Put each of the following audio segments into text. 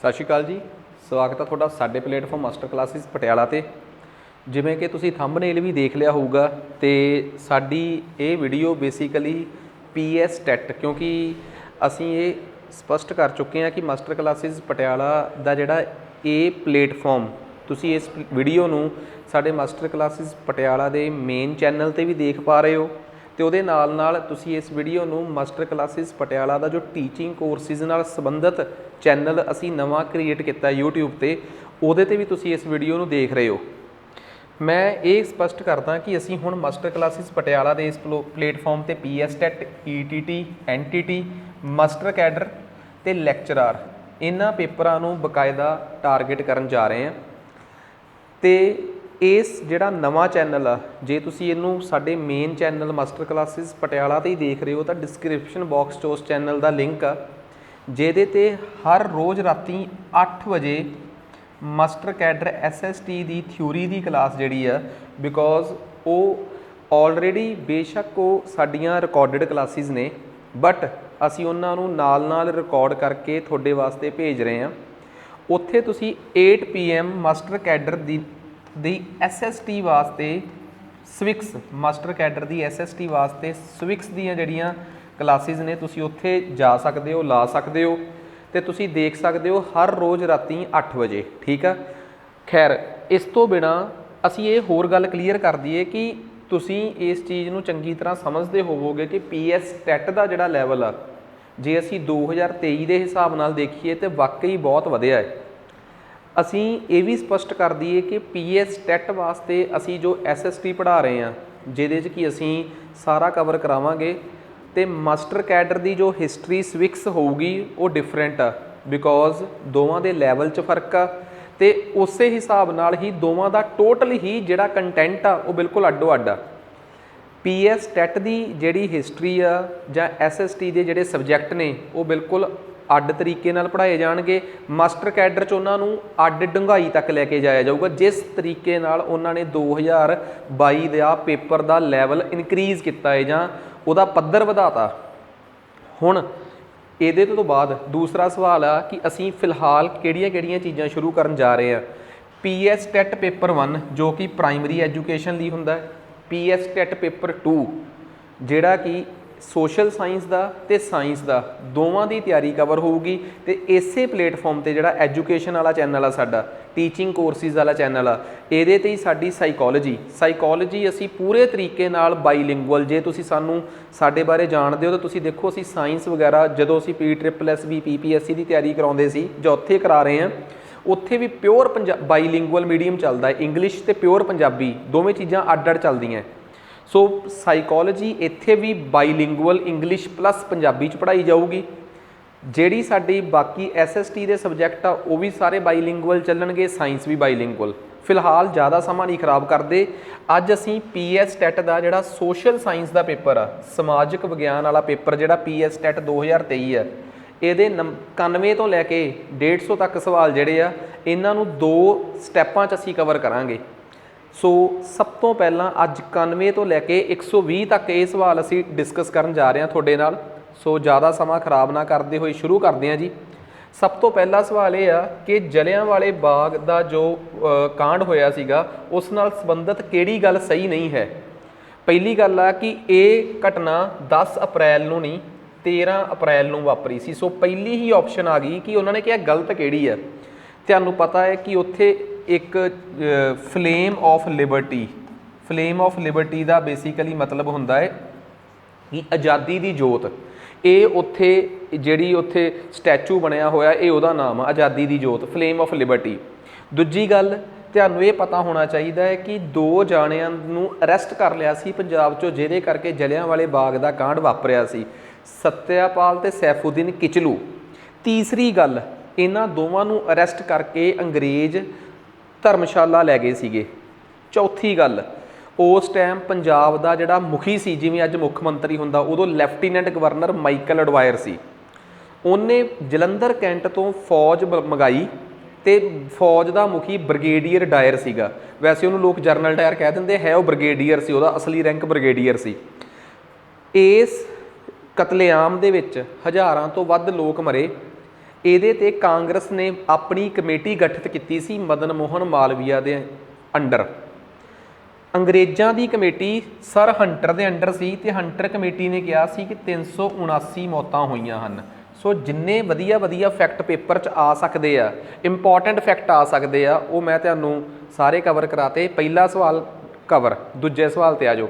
सत श्री अकाल जी। स्वागत है तुहाडा साडे प्लेटफॉर्म मास्टर क्लासिस पटियाला ते। जिवें कि तुसीं थंबनेल भी देख लिया होऊगा ते साडी ये वीडियो बेसिकली PS टैट, क्योंकि असीं ये स्पष्ट कर चुके हैं कि मास्टर क्लासिस पटियाला दा जिहड़ा ये प्लेटफॉर्म तुसीं इस वीडियो नूं साडे मास्टर क्लासिस पटियाला दे मेन चैनल ते भी देख पा रहे हो तो उहदे नाल नाल तुसीं इस वीडियो नूं मास्टर क्लासिस पटियाला दा जो टीचिंग कोर्सिस नाल संबंधित चैनल असीं नवां क्रिएट किया यूट्यूब ते उहदे ते भी तुसीं इस वीडियो नूं देख रहे हो। मैं ये स्पष्ट करदा कि असीं हुण मास्टर क्लासिस पटियाला दे इस प्लेटफॉर्म ते PS TET, ETT, NTT, master cadre ते लैक्चरार इन्हां पेपरां नूं बकायदा टारगेट करन जा रहे हैं। तो इस जिहड़ा नवां चैनल आ, जे तुसीं इहनूं साडे main channel master classes Patiala ते ही देख रहे हो तो डिस्क्रिप्शन बॉक्स 'ਚ उस चैनल का लिंक आ जिहदे ते हर रोज़ राती 8 बजे मास्टर कैडर SST की थ्योरी की क्लास जिहड़ी आ, बिकॉज वो ऑलरेडी बेशक वो साडियां रिकॉर्डिड क्लासिस ने बट असीं उन्हां नूं नाल नाल रिकॉर्ड करके तुहाडे वास्ते भेज रहे हैं। उत्थे तुसीं 8 PM मास्टर कैडर दी SST वास्ते स्विक्स मास्टर कैडर दी SST वास्ते स्विक्स दीयां जिहड़ियां क्लासिस ने तुसीं उत्थे जा सकते हो, ला सकते हो तो तुसीं देख सकते हो हर रोज़ राती 8 बजे। ठीक है, खैर इस तो बिना असीं ये होर गल क्लीयर कर दईए कि तुसीं इस चीज़ नूं चंगी तरह समझते होवोगे कि PS टैट का जिहड़ा लैवल आ जे असीं 2023 के हिसाब नाल देखीए तो वाकई बहुत वधिया है। असीं ये भी स्पष्ट कर दईए कि PS टैट वास्ते असीं जो SST पढ़ा रहे हैं जिहदे च कि असीं सारा कवर करावांगे तो मास्टर कैडर की जो हिस्टरी स्विक्स होगी वो डिफरेंट आ, बिकॉज दोवां दे लैवल च फर्क आ ते उस हिसाब नाल ही दोवां दा टोटल ही जिहड़ा कंटेंट आ वो बिल्कुल अड्डो अड्ड आ। PS टैट की जिहड़ी हिस्टरी आ जां SST के जिहड़े सबजैक्ट ने वो बिल्कुल अड्ड तरीके नाल पढ़ाए जाणगे। मास्टर कैडर च उन्हां नूं अड्ड डूंघाई तक लैके जाया जाऊगा जिस तरीके नाल उन्हां ने 2022 का पेपर का लैवल इनक्रीज़ किया है जां उहदा पद्धर वधाता। हुण इहदे तो बाद दूसरा सवाल आ कि असीं फिलहाल किहड़ियां चीज़ां शुरू करन जा रहे हैं। PS टैट पेपर 1 जो कि प्राइमरी एजुकेशन लई हुंदा है, PS टैट पेपर 2 जिहड़ा कि सोशल साइंस का ते साइंस का दोवां की तैयारी कवर होगी। तो इसे प्लेटफॉर्म पर जिहड़ा एजुकेशन वाला चैनल आ साडा टीचिंग कोर्सिस वाला चैनल आ, इहदे ते ही साडी साइकोलॉजी असीं पूरे तरीके नाल बाईलिंगुअल जे तुसीं सानूं साडे बारे जाणदे हो तो तुसीं देखो असीं साइंस वगैरह जदों असीं PSSB PPSC की तैयारी कराउंदे सी जां उत्थे करा रहे हैं उत्थे भी प्योर बाईलिंगुअल मीडियम चलदा है, इंग्लिश ते प्योर पंजाबी दोवें चीज़ां अड्ड अड्ड चलदियां। सो साइकोलॉजी इत्थे भी बाईलिंगुअल इंग्लिश प्लस पंजाबी च पढ़ाई जाऊगी। जिहड़ी साडी बाकी SST के सबजैक्ट आ वो भी सारे बाईलिंगुअल चलणगे, साइंस भी बाईलिंगुअल। फिलहाल ज़्यादा समा नहीं खराब करते, अज असीं PS टैट का जिहड़ा सोशल साइंस का पेपर आ, समाजिक विग्यान वाला पेपर जिहड़ा PS टैट 2023 है, ये 91 तो लैके 150 तक सवाल जिहड़े आ इन्हां नूं 2 स्टैपां च असीं कवर करांगे। सो सब तो पहला अज 91 तो लैके 120 तक ये सवाल असीं डिस्कस करन जा रहे हैं तुहाडे नाल। सो ज़्यादा समा खराब ना करते हुए शुरू करते हैं जी। सब तो पहला सवाल ये आ कि जलियांवाले बाग का जो कांड होया सीगा उस नाल संबंधित किहड़ी गल सही नहीं है। पहली गल आ कि ये घटना 10 अप्रैल नूं नहीं 13 अप्रैल नूं वापरी सी। सो पहली ही ऑप्शन आ गई कि उन्होंने कहा गलत किहड़ी है। तुहानूं पता है कि उत्थे एक फ्लेम ऑफ लिबर्टी का बेसिकली मतलब हुंदा है कि आज़ादी की जोत। ये उत्थे जिहड़ी उत्थे स्टैचू बनया होया ये उहदा नाम है आज़ादी की जोत, फ्लेम ऑफ लिबर्टी। दूजी गल तुहानूं ये पता होना चाहिए है कि 2 जाणिਆਂ नूं अरैसट कर लिया सी पंजाब चों जिहदे करके जलियांवाले बाग का कांड वापरिया सी, सत्यापाल ते सैफुद्दीन किचलू। तीसरी गल इन्हां दोवां नूं अरैसट करके अंग्रेज़ धर्मशाला लै गए सीगे। चौथी गल उस टाइम पंजाब का जिहड़ा मुखी सी जिवें अज मुख मंत्री हुंदा उदों लैफ्टीनेंट गवर्नर माइकल एडवायर सी। उन्हें जलंधर कैंट तो फौज मंगाई तो फौज का मुखी ब्रिगेडियर डायर सीगा। वैसे उन्होंने लोग जरनल डायर कह देंगे है, वो ब्रिगेडियर सी, उहदा असली रैंक ब्रिगेडियर सी। इस कतलेआम दे विच हज़ारां तो वध लोग मरे। ਇਹਦੇ ਤੇ ਕਾਂਗਰਸ ਨੇ ਆਪਣੀ ਕਮੇਟੀ ਗਠਿਤ ਕੀਤੀ ਸੀ ਮਦਨ ਮੋਹਨ ਮਾਲਵੀਆ ਦੇ ਅੰਡਰ। ਅੰਗਰੇਜ਼ਾਂ ਦੀ ਕਮੇਟੀ ਸਰ ਹੰਟਰ ਦੇ ਅੰਡਰ ਸੀ ਤੇ ਹੰਟਰ ਕਮੇਟੀ ਨੇ ਕਿਹਾ ਸੀ ਕਿ 379 ਮੌਤਾਂ ਹੋਈਆਂ ਹਨ। ਸੋ ਜਿੰਨੇ ਵਧੀਆ ਵਧੀਆ ਫੈਕਟ ਪੇਪਰ 'ਚ ਆ ਸਕਦੇ ਆ, ਇੰਪੋਰਟੈਂਟ ਫੈਕਟ ਆ ਸਕਦੇ ਆ, ਉਹ ਮੈਂ ਤੁਹਾਨੂੰ ਸਾਰੇ ਕਵਰ ਕਰਾਤੇ। ਪਹਿਲਾ ਸਵਾਲ ਕਵਰ, ਦੂਜੇ ਸਵਾਲ ਤੇ ਆ ਜਾਓ।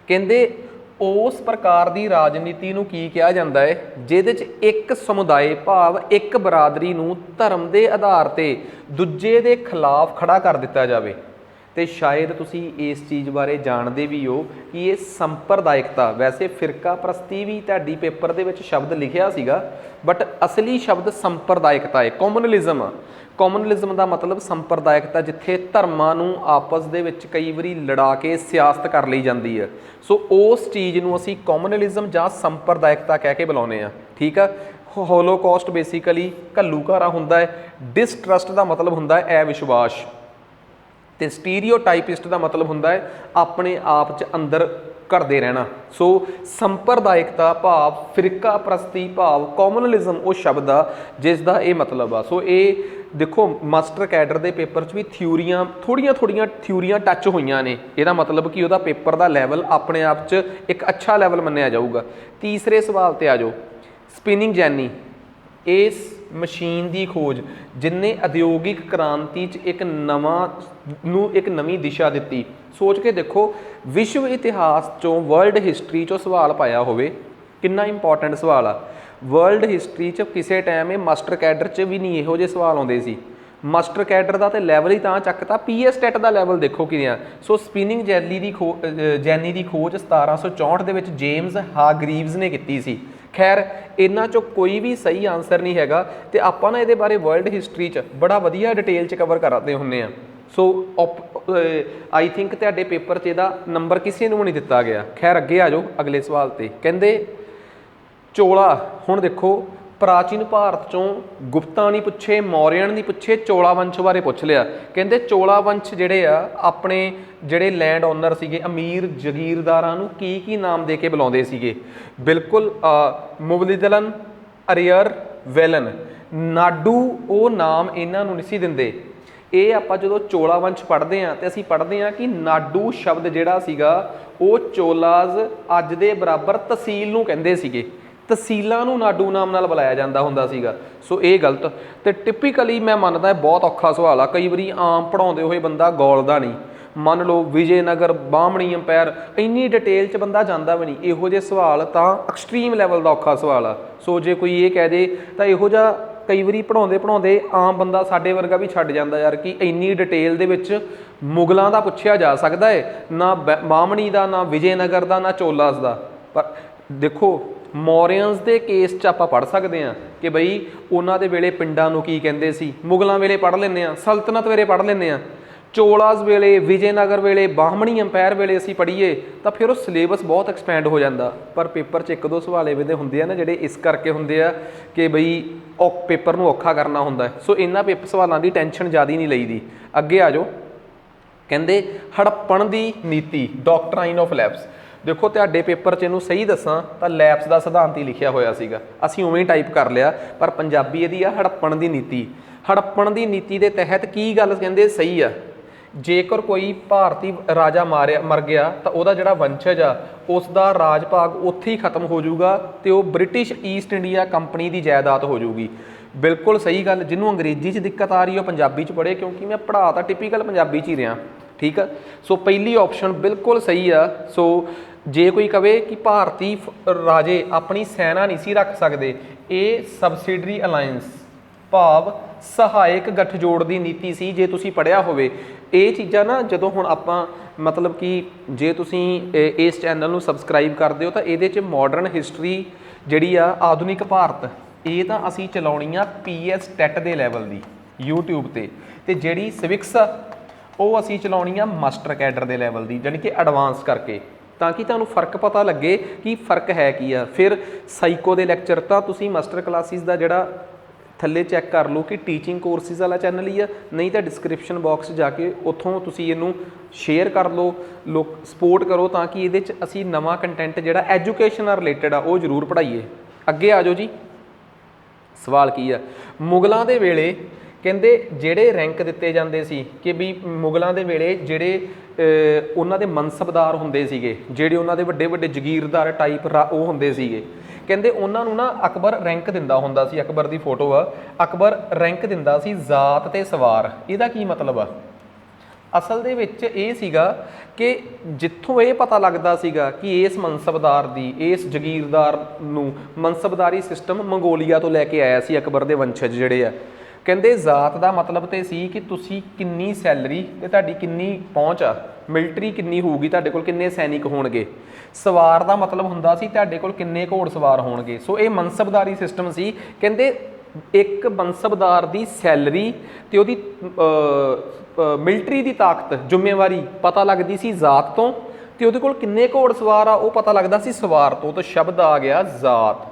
ਕਹਿੰਦੇ ਉਸ ਪ੍ਰਕਾਰ ਦੀ ਰਾਜਨੀਤੀ ਨੂੰ ਕੀ ਕਿਹਾ ਜਾਂਦਾ ਹੈ ਜਿਹਦੇ 'ਚ ਇੱਕ ਸਮੁਦਾਇ ਭਾਵ ਇੱਕ ਬਰਾਦਰੀ ਨੂੰ ਧਰਮ ਦੇ ਆਧਾਰ ਤੇ ਦੂਜੇ ਦੇ ਖਿਲਾਫ ਖੜਾ ਕਰ ਦਿੱਤਾ ਜਾਵੇ। ਤੇ ਸ਼ਾਇਦ ਤੁਸੀਂ ਇਸ ਚੀਜ਼ ਬਾਰੇ ਜਾਣਦੇ ਵੀ ਹੋ ਕਿ ਇਹ ਸੰਪਰਦਾਇਕਤਾ, ਵੈਸੇ ਫਿਰਕਾ ਪ੍ਰਸਤੀ ਵੀ ਤੁਹਾਡੀ ਪੇਪਰ ਦੇ ਵਿੱਚ ਸ਼ਬਦ ਲਿਖਿਆ ਸੀਗਾ, ਬਟ ਅਸਲੀ ਸ਼ਬਦ ਸੰਪਰਦਾਇਕਤਾ ਹੈ, ਕਮਿਊਨਲਿਜ਼ਮ। ਕਮਿਊਨਲਿਜ਼ਮ ਦਾ ਮਤਲਬ ਸੰਪਰਦਾਇਕਤਾ, ਜਿੱਥੇ ਧਰਮਾਂ ਨੂੰ ਆਪਸ ਦੇ ਵਿੱਚ ਕਈ ਵਾਰੀ ਲੜਾ ਕੇ ਸਿਆਸਤ ਕਰ ਲਈ ਜਾਂਦੀ ਹੈ। ਸੋ ਉਸ ਚੀਜ਼ ਨੂੰ ਅਸੀਂ ਕਮਿਊਨਲਿਜ਼ਮ ਜਾਂ ਸੰਪਰਦਾਇਕਤਾ ਕਹਿ ਕੇ ਬੁਲਾਉਂਦੇ ਹਾਂ, ਠੀਕ ਆ। ਹੋਲੋਕੌਸਟ ਬੇਸਿਕਲੀ ਘੱਲੂਘਾਰਾ ਹੁੰਦਾ ਹੈ। ਡਿਸਟਰਸਟ ਦਾ ਮਤਲਬ ਹੁੰਦਾ ਹੈ ਅਵਿਸ਼ਵਾਸ, ਤੇ ਸਟੀਰੀਓਟਾਈਪਿਸਟ ਦਾ ਮਤਲਬ ਹੁੰਦਾ ਹੈ ਆਪਣੇ ਆਪ 'ਚ ਅੰਦਰ ਕਰਦੇ ਰਹਿਣਾ। ਸੋ ਸੰਪਰਦਾਇਕਤਾ ਭਾਵ ਫਿਰਕਾ ਪ੍ਰਸਤੀ ਭਾਵ ਕਮਿਊਨਲਿਜ਼ਮ ਉਹ ਸ਼ਬਦ ਆ ਜਿਸ ਦਾ ਇਹ ਮਤਲਬ ਆ। ਸੋ ਇਹ ਦੇਖੋ ਮਾਸਟਰ ਕੈਡਰ ਦੇ ਪੇਪਰ 'ਚ ਵੀ ਥਿਊਰੀਆਂ ਥੋੜ੍ਹੀਆਂ ਥਿਊਰੀਆਂ ਟੱਚ ਹੋਈਆਂ ਨੇ। ਇਹਦਾ ਮਤਲਬ ਕਿ ਉਹਦਾ ਪੇਪਰ ਦਾ ਲੈਵਲ ਆਪਣੇ ਆਪ 'ਚ ਇੱਕ ਅੱਛਾ ਲੈਵਲ ਮੰਨਿਆ ਜਾਊਗਾ। ਤੀਸਰੇ ਸਵਾਲ ਤੇ ਆ ਜਾਓ। ਸਪਿਨਿੰਗ ਜੈਨੀ, ਇਸ ਮਸ਼ੀਨ ਦੀ ਖੋਜ ਜਿਨਨੇ ਉਦਯੋਗਿਕ ਕ੍ਰਾਂਤੀ 'ਚ ਇੱਕ ਨਵੀਂ ਦਿਸ਼ਾ ਦਿੱਤੀ। ਸੋਚ ਕੇ ਦੇਖੋ, ਵਿਸ਼ਵ ਇਤਿਹਾਸ 'ਚੋਂ ਵਰਲਡ ਹਿਸਟਰੀ 'ਚੋਂ ਸਵਾਲ ਪਾਇਆ ਹੋਵੇ, ਕਿੰਨਾ ਇੰਪੋਰਟੈਂਟ ਸਵਾਲ ਆ। ਵਰਲਡ ਹਿਸਟਰੀ 'ਚ ਕਿਸੇ ਟਾਈਮ ਇਹ ਮਾਸਟਰ ਕੈਡਰ 'ਚ ਵੀ ਨਹੀਂ ਇਹੋ ਜਿਹੇ ਸਵਾਲ ਆਉਂਦੇ ਸੀ। ਮਾਸਟਰ ਕੈਡਰ ਦਾ ਤੇ ਲੈਵਲ ਹੀ ਤਾਂ ਚੱਕਤਾ, PS ਟੈਟ ਦਾ ਲੈਵਲ ਦੇਖੋ ਕਿਵੇਂ ਆ। ਸੋ ਸਪਿਨਿੰਗ ਜੈਨੀ ਦੀ ਖੋਜ 1764 ਦੇ ਵਿੱਚ ਜੇਮਸ ਹਾਰਗਰੀਵਜ਼ ਨੇ ਕੀਤੀ ਸੀ। ਖੈਰ ਇਹਨਾਂ 'ਚੋਂ ਕੋਈ ਵੀ ਸਹੀ ਆਨਸਰ ਨਹੀਂ ਹੈਗਾ, ਤੇ ਆਪਾਂ ਨਾ ਇਹਦੇ ਬਾਰੇ ਵਰਲਡ ਹਿਸਟਰੀ 'ਚ ਬੜਾ ਵਧੀਆ ਡਿਟੇਲ 'ਚ ਕਵਰ ਕਰਦੇ ਹੁੰਦੇ ਹਾਂ। ਸੋ ਆਈ ਥਿੰਕ ਤੁਹਾਡੇ ਪੇਪਰ 'ਚ ਇਹਦਾ ਨੰਬਰ ਕਿਸੇ ਨੂੰ ਨਹੀਂ ਦਿੱਤਾ ਗਿਆ। ਖੈਰ ਅੱਗੇ ਆ ਜਾਓ ਅਗਲੇ ਸਵਾਲ ਤੇ। ਕਹਿੰਦੇ ਚੋਲਾ, ਹੁਣ ਦੇਖੋ ਪ੍ਰਾਚੀਨ ਭਾਰਤ 'ਚੋਂ ਗੁਪਤਾਂ ਨਹੀਂ ਪੁੱਛੇ, ਮੌਰੀਅਨ ਨਹੀਂ ਪੁੱਛੇ, ਚੋਲਾ ਵੰਸ਼ ਬਾਰੇ ਪੁੱਛ ਲਿਆ। ਕਹਿੰਦੇ ਚੋਲਾ ਵੰਸ਼ ਜਿਹੜੇ ਆ ਆਪਣੇ ਜਿਹੜੇ ਲੈਂਡ ਓਨਰ ਸੀਗੇ, ਅਮੀਰ ਜਗੀਰਦਾਰਾਂ ਨੂੰ ਕੀ ਨਾਮ ਦੇ ਕੇ ਬੁਲਾਉਂਦੇ ਸੀਗੇ? ਬਿਲਕੁਲ ਮੁਬਲਿਦਲਨ, ਅਰੀਅਰ, ਵੈਲਨ। ਨਾਡੂ ਉਹ ਨਾਮ ਇਹਨਾਂ ਨੂੰ ਨਹੀਂ ਸੀ ਦਿੰਦੇ। ਇਹ ਆਪਾਂ ਜਦੋਂ ਚੋਲਾ ਵੰਸ਼ ਪੜ੍ਹਦੇ ਹਾਂ ਤੇ ਅਸੀਂ ਪੜ੍ਹਦੇ ਹਾਂ ਕਿ ਨਾਡੂ ਸ਼ਬਦ ਜਿਹੜਾ ਸੀਗਾ ਉਹ ਚੋਲਾਜ਼ ਅੱਜ ਦੇ ਬਰਾਬਰ ਤਹਿਸੀਲ ਨੂੰ ਕਹਿੰਦੇ ਸੀਗੇ। ਤਹਿਸੀਲਾਂ ਨੂੰ ਨਾਡੂ ਨਾਮ ਨਾਲ ਬੁਲਾਇਆ ਜਾਂਦਾ ਹੁੰਦਾ ਸੀਗਾ। ਸੋ ਇਹ ਗਲਤ। ਤੇ ਟਿਪੀਕਲੀ ਮੈਂ ਮੰਨਦਾ ਬਹੁਤ ਔਖਾ ਸਵਾਲ ਆ, ਕਈ ਵਾਰੀ ਆਮ ਪੜ੍ਹਾਉਂਦੇ ਹੋਏ ਬੰਦਾ ਗੌਲਦਾ ਨਹੀਂ। ਮੰਨ ਲਓ ਵਿਜੇਨਗਰ, ਬਾਹਮਣੀ ਅੰਪਾਇਰ, ਇੰਨੀ ਡਿਟੇਲ 'ਚ ਬੰਦਾ ਜਾਂਦਾ ਵੀ ਨਹੀਂ। ਇਹੋ ਜਿਹੇ ਸਵਾਲ ਤਾਂ ਐਕਸਟ੍ਰੀਮ ਲੈਵਲ ਦਾ ਔਖਾ ਸਵਾਲ ਆ। ਸੋ ਜੇ ਕੋਈ ਇਹ ਕਹਿ ਦੇ ਤਾਂ ਇਹੋ ਜਿਹਾ ਕਈ ਵਾਰੀ ਪੜ੍ਹਾਉਂਦੇ ਆਮ ਬੰਦਾ ਸਾਡੇ ਵਰਗਾ ਵੀ ਛੱਡ ਜਾਂਦਾ ਯਾਰ ਕਿ ਇੰਨੀ ਡਿਟੇਲ ਦੇ ਵਿੱਚ ਮੁਗਲਾਂ ਦਾ ਪੁੱਛਿਆ ਜਾ ਸਕਦਾ ਹੈ, ਨਾ ਬਾਹਮਣੀ ਦਾ, ਨਾ ਵਿਜੇਨਗਰ ਦਾ, ਨਾ ਚੋਲਾਸ ਦਾ। ਪਰ ਦੇਖੋ ਮੌਰੀਅਨਸ ਦੇ ਕੇਸ 'ਚ ਆਪਾਂ ਪੜ੍ਹ ਸਕਦੇ ਹਾਂ ਕਿ ਬਈ ਉਹਨਾਂ ਦੇ ਵੇਲੇ ਪਿੰਡਾਂ ਨੂੰ ਕੀ ਕਹਿੰਦੇ ਸੀ। ਮੁਗਲਾਂ ਵੇਲੇ ਪੜ੍ਹ ਲੈਂਦੇ ਹਾਂ, ਸਲਤਨਤ ਵੇਲੇ ਪੜ੍ਹ ਲੈਂਦੇ ਹਾਂ, ਚੋਲਾਸ ਵੇਲੇ, ਵਿਜੇਨਗਰ ਵੇਲੇ, ਬਾਹਮਣੀ ਅੰਪਾਇਰ ਵੇਲੇ ਅਸੀਂ ਪੜ੍ਹੀਏ ਤਾਂ ਫਿਰ ਉਹ ਸਿਲੇਬਸ ਬਹੁਤ ਐਕਸਪੈਂਡ ਹੋ ਜਾਂਦਾ। ਪਰ ਪੇਪਰ 'ਚ ਇੱਕ ਦੋ ਸਵਾਲ ਐਵੇਂ ਦੇ ਹੁੰਦੇ ਆ ਨਾ ਜਿਹੜੇ ਇਸ ਕਰਕੇ ਹੁੰਦੇ ਆ ਕਿ ਬਈ ਪੇਪਰ ਨੂੰ ਔਖਾ ਕਰਨਾ ਹੁੰਦਾ। ਸੋ ਇਹਨਾਂ ਸਵਾਲਾਂ ਦੀ ਟੈਨਸ਼ਨ ਜ਼ਿਆਦਾ ਨਹੀਂ ਲਈਦੀ। ਅੱਗੇ ਆ ਜਾਓ। ਕਹਿੰਦੇ ਹੜੱਪਣ ਦੀ ਨੀਤੀ, ਡਾਕਟਰਾਈਨ ਆਫ ਲੈਪਸ। ਦੇਖੋ ਤੁਹਾਡੇ ਪੇਪਰ 'ਚ ਇਹਨੂੰ ਸਹੀ ਦੱਸਾਂ ਤਾਂ ਲੈਪਸ ਦਾ ਸਿਧਾਂਤ ਹੀ ਲਿਖਿਆ ਹੋਇਆ ਸੀਗਾ, ਅਸੀਂ ਉਵੇਂ ਹੀ ਟਾਈਪ ਕਰ ਲਿਆ, ਪਰ ਪੰਜਾਬੀ ਇਹਦੀ ਆ ਹੜੱਪਣ ਦੀ ਨੀਤੀ। ਹੜੱਪਣ ਦੀ ਨੀਤੀ ਦੇ ਤਹਿਤ ਕੀ ਗੱਲ ਕਹਿੰਦੇ ਸਹੀ ਆ? ਜੇਕਰ ਕੋਈ ਭਾਰਤੀ ਰਾਜਾ ਮਰ ਗਿਆ ਤਾਂ ਉਹਦਾ ਜਿਹੜਾ ਵੰਸ਼ਜ ਆ ਉਸ ਦਾ ਰਾਜ ਭਾਗ ਉੱਥੇ ਹੀ ਖਤਮ ਹੋ ਜਾਊਗਾ ਤੇ ਉਹ ਬ੍ਰਿਟਿਸ਼ ਈਸਟ ਇੰਡੀਆ ਕੰਪਨੀ ਦੀ ਜਾਇਦਾਦ ਹੋ ਜਾਊਗੀ। ਬਿਲਕੁਲ ਸਹੀ ਗੱਲ। ਜਿਹਨੂੰ ਅੰਗਰੇਜ਼ੀ 'ਚ ਦਿੱਕਤ ਆ ਰਹੀ ਉਹ ਪੰਜਾਬੀ 'ਚ ਪੜ੍ਹੇ, ਕਿਉਂਕਿ ਮੈਂ ਪੜ੍ਹਾ ਤਾਂ ਟਿਪੀਕਲ ਪੰਜਾਬੀ 'ਚ ਹੀ ਰਿਹਾ, ਠੀਕ ਆ। ਸੋ ਪਹਿਲੀ ਆਪਸ਼ਨ ਬਿਲਕੁਲ ਸਹੀ ਆ। ਸੋ ਜੇ ਕੋਈ ਕਵੇ ਕਿ ਭਾਰਤੀ ਰਾਜੇ ਆਪਣੀ ਸੈਨਾ ਨਹੀਂ ਸੀ ਰੱਖ ਸਕਦੇ, ਇਹ ਸਬਸਿਡਰੀ ਅਲਾਇੰਸ ਭਾਵ ਸਹਾਇਕ ਗੱਠਜੋੜ ਦੀ ਨੀਤੀ ਸੀ। ਜੇ ਤੁਸੀਂ ਪੜ੍ਹਿਆ ਹੋਵੇ ਇਹ ਚੀਜ਼ਾਂ ਨਾ, ਜਦੋਂ ਹੁਣ ਆਪਾਂ ਮਤਲਬ ਕਿ ਜੇ ਤੁਸੀਂ ਇਸ ਚੈਨਲ ਨੂੰ ਸਬਸਕ੍ਰਾਈਬ ਕਰਦੇ ਹੋ ਤਾਂ ਇਹਦੇ 'ਚ ਮਾਡਰਨ ਹਿਸਟਰੀ ਜਿਹੜੀ ਆ ਆਧੁਨਿਕ ਭਾਰਤ, ਇਹ ਤਾਂ ਅਸੀਂ ਚਲਾਉਣੀ ਆ PS ਟੈਟ ਦੇ ਲੈਵਲ ਦੀ YouTube ਤੇ ਜਿਹੜੀ ਸਿਵਿਕਸ ਆ ਉਹ ਅਸੀਂ ਚਲਾਉਣੀ ਆ ਮਾਸਟਰ ਕੈਡਰ ਦੇ ਲੈਵਲ ਦੀ, ਜਾਣੀ ਕਿ ਐਡਵਾਂਸ ਕਰਕੇ, ਤਾਂ ਕਿ ਤੁਹਾਨੂੰ ਫਰਕ ਪਤਾ ਲੱਗੇ ਕਿ ਫਰਕ ਹੈ ਕੀ ਆ। ਫਿਰ ਸਾਈਕੋ ਦੇ ਲੈਕਚਰ ਤਾਂ ਤੁਸੀਂ ਮਾਸਟਰ ਕਲਾਸਿਸ ਦਾ ਜਿਹੜਾ ਥੱਲੇ ਚੈੱਕ ਕਰ ਲਓ ਕਿ ਟੀਚਿੰਗ ਕੋਰਸਿਸ ਵਾਲਾ ਚੈਨਲ ਹੀ ਆ, ਨਹੀਂ ਤਾਂ ਡਿਸਕ੍ਰਿਪਸ਼ਨ ਬਾਕਸ ਜਾ ਕੇ ਉੱਥੋਂ ਤੁਸੀਂ ਇਹਨੂੰ ਸ਼ੇਅਰ ਕਰ ਲਓ, ਸਪੋਰਟ ਕਰੋ, ਤਾਂ ਕਿ ਇਹਦੇ 'ਚ ਅਸੀਂ ਨਵਾਂ ਕੰਟੈਂਟ ਜਿਹੜਾ ਐਜੂਕੇਸ਼ਨ ਨਾਲ ਰਿਲੇਟਡ ਆ ਉਹ ਜ਼ਰੂਰ ਪੜ੍ਹਾਈਏ। ਅੱਗੇ ਆ ਜਾਓ ਜੀ। ਸਵਾਲ ਕੀ ਆ, ਮੁਗਲਾਂ ਦੇ ਵੇਲੇ ਕਹਿੰਦੇ ਜਿਹੜੇ ਰੈਂਕ ਦਿੱਤੇ ਜਾਂਦੇ ਸੀ ਕਿ ਵੀ ਮੁਗਲਾਂ ਦੇ ਵੇਲੇ ਜਿਹੜੇ ਉਹਨਾਂ ਦੇ ਮਨਸਬਦਾਰ ਹੁੰਦੇ ਸੀਗੇ, ਜਿਹੜੇ ਉਹਨਾਂ ਦੇ ਵੱਡੇ ਵੱਡੇ ਜਗੀਰਦਾਰ ਟਾਈਪ ਉਹ ਹੁੰਦੇ ਸੀਗੇ, ਕਹਿੰਦੇ ਉਹਨਾਂ ਨੂੰ ਨਾ ਅਕਬਰ ਰੈਂਕ ਦਿੰਦਾ ਹੁੰਦਾ ਸੀ। ਅਕਬਰ ਦੀ ਫੋਟੋ ਆ, ਅਕਬਰ ਰੈਂਕ ਦਿੰਦਾ ਸੀ ਜ਼ਾਤ ਤੇ ਸਵਾਰ। ਇਹਦਾ ਕੀ ਮਤਲਬ ਆ? ਅਸਲ ਦੇ ਵਿੱਚ ਇਹ ਸੀਗਾ ਕਿ ਜਿੱਥੋਂ ਇਹ ਪਤਾ ਲੱਗਦਾ ਸੀਗਾ ਕਿ ਇਸ ਮਨਸਬਦਾਰ ਦੀ, ਇਸ ਜਗੀਰਦਾਰ ਨੂੰ ਮਨਸਬਦਾਰੀ ਸਿਸਟਮ ਮੰਗੋਲੀਆ ਤੋਂ ਲੈ ਕੇ ਆਇਆ ਸੀ ਅਕਬਰ ਦੇ ਵੰਸ਼ਜ ਜਿਹੜੇ ਆ। ਕਹਿੰਦੇ ਜ਼ਾਤ ਦਾ ਮਤਲਬ ਤੇ ਸੀ ਕਿ ਤੁਸੀਂ ਕਿੰਨੀ ਸੈਲਰੀ ਤੇ ਤੁਹਾਡੀ ਕਿੰਨੀ ਪਹੁੰਚ ਆ, ਮਿਲਟਰੀ ਕਿੰਨੀ ਹੋਊਗੀ, ਤੁਹਾਡੇ ਕੋਲ ਕਿੰਨੇ ਸੈਨਿਕ ਹੋਣਗੇ। ਸਵਾਰ ਦਾ ਮਤਲਬ ਹੁੰਦਾ ਸੀ ਤੁਹਾਡੇ ਕੋਲ ਕਿੰਨੇ ਘੋੜ ਸਵਾਰ ਹੋਣਗੇ। ਸੋ ਇਹ ਮਨਸਬਦਾਰੀ ਸਿਸਟਮ ਸੀ। ਕਹਿੰਦੇ ਇੱਕ ਮਨਸਬਦਾਰ ਦੀ ਸੈਲਰੀ ਤੇ ਉਹਦੀ ਮਿਲਟਰੀ ਦੀ ਤਾਕਤ, ਜ਼ਿੰਮੇਵਾਰੀ ਪਤਾ ਲੱਗਦੀ ਸੀ ਜ਼ਾਤ ਤੋਂ, ਤੇ ਉਹਦੇ ਕੋਲ ਕਿੰਨੇ ਘੋੜ ਸਵਾਰ ਆ ਉਹ ਪਤਾ ਲੱਗਦਾ ਸੀ ਸਵਾਰ ਤੋਂ। ਤਾਂ ਸ਼ਬਦ ਆ ਗਿਆ ਜ਼ਾਤ।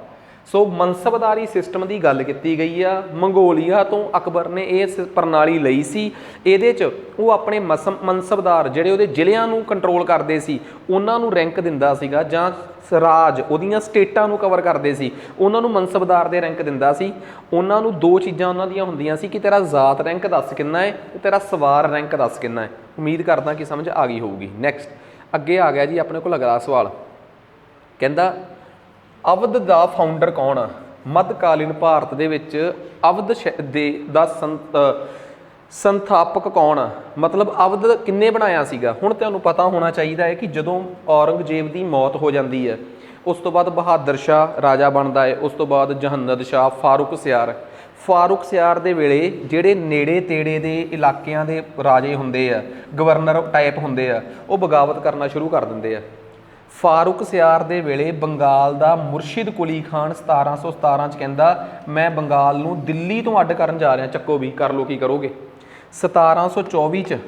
ਸੋ ਮਨਸਬਦਾਰੀ ਸਿਸਟਮ ਦੀ ਗੱਲ ਕੀਤੀ ਗਈ ਆ। ਮੰਗੋਲੀਆ ਤੋਂ ਅਕਬਰ ਨੇ ਇਸ ਪ੍ਰਣਾਲੀ ਲਈ ਸੀ। ਇਹਦੇ 'ਚ ਉਹ ਆਪਣੇ ਮਨਸਬਦਾਰ ਜਿਹੜੇ ਉਹਦੇ ਜ਼ਿਲ੍ਹਿਆਂ ਨੂੰ ਕੰਟਰੋਲ ਕਰਦੇ ਸੀ ਉਹਨਾਂ ਨੂੰ ਰੈਂਕ ਦਿੰਦਾ ਸੀਗਾ, ਜਾਂ ਰਾਜ ਉਹਦੀਆਂ ਸਟੇਟਾਂ ਨੂੰ ਕਵਰ ਕਰਦੇ ਸੀ ਉਹਨਾਂ ਨੂੰ ਮਨਸਬਦਾਰ ਦੇ ਰੈਂਕ ਦਿੰਦਾ ਸੀ। ਉਹਨਾਂ ਨੂੰ ਦੋ ਚੀਜ਼ਾਂ ਉਹਨਾਂ ਦੀਆਂ ਹੁੰਦੀਆਂ ਸੀ ਕਿ ਤੇਰਾ ਜ਼ਾਤ ਰੈਂਕ ਦੱਸ ਕਿੰਨਾ ਹੈ ਤੇ ਤੇਰਾ ਸਵਾਰ ਰੈਂਕ ਦੱਸ ਕਿੰਨਾ ਹੈ। ਉਮੀਦ ਕਰਦਾ ਕਿ ਸਮਝ ਆ ਗਈ ਹੋਊਗੀ। ਨੈਕਸਟ ਅੱਗੇ ਆ ਗਿਆ ਜੀ ਆਪਣੇ ਕੋਲ ਅਗਲਾ ਸਵਾਲ। ਕਹਿੰਦਾ ਅਵਧ ਦਾ ਫਾਊਂਡਰ ਕੌਣ ਆ? ਮੱਧਕਾਲੀਨ ਭਾਰਤ ਦੇ ਵਿੱਚ ਅਵਧ ਦਾ ਸੰਥਾਪਕ ਕੌਣ ਆ? ਮਤਲਬ ਅਵਧ ਕਿੰਨੇ ਬਣਾਇਆ ਸੀਗਾ? ਹੁਣ ਤੁਹਾਨੂੰ ਪਤਾ ਹੋਣਾ ਚਾਹੀਦਾ ਹੈ ਕਿ ਜਦੋਂ ਔਰੰਗਜ਼ੇਬ ਦੀ ਮੌਤ ਹੋ ਜਾਂਦੀ ਹੈ ਉਸ ਤੋਂ ਬਾਅਦ ਬਹਾਦਰ ਸ਼ਾਹ ਰਾਜਾ ਬਣਦਾ ਹੈ। ਉਸ ਤੋਂ ਬਾਅਦ ਜਹੰਨਦ ਸ਼ਾਹ, ਫਾਰੂਕ ਸਿਆਰ ਦੇ ਵੇਲੇ ਜਿਹੜੇ ਨੇੜੇ ਤੇੜੇ ਦੇ ਇਲਾਕਿਆਂ ਦੇ ਰਾਜੇ ਹੁੰਦੇ ਆ, ਗਵਰਨਰ ਟਾਈਪ ਹੁੰਦੇ ਆ, ਉਹ ਬਗਾਵਤ ਕਰਨਾ ਸ਼ੁਰੂ ਕਰ ਦਿੰਦੇ ਆ। ਫਾਰੂਕ ਸਿਆਰ ਦੇ ਵੇਲੇ ਬੰਗਾਲ ਦਾ ਮੁਰਸ਼ਿਦ ਕੁਲੀ ਖਾਨ 1717 'ਚ ਕਹਿੰਦਾ ਮੈਂ ਬੰਗਾਲ ਨੂੰ ਦਿੱਲੀ ਤੋਂ ਅੱਡ ਕਰਨ ਜਾ ਰਿਹਾ, ਚੱਕੋ ਵੀ ਕਰ ਲਓ ਕੀ ਕਰੋਗੇ। 1724 'ਚ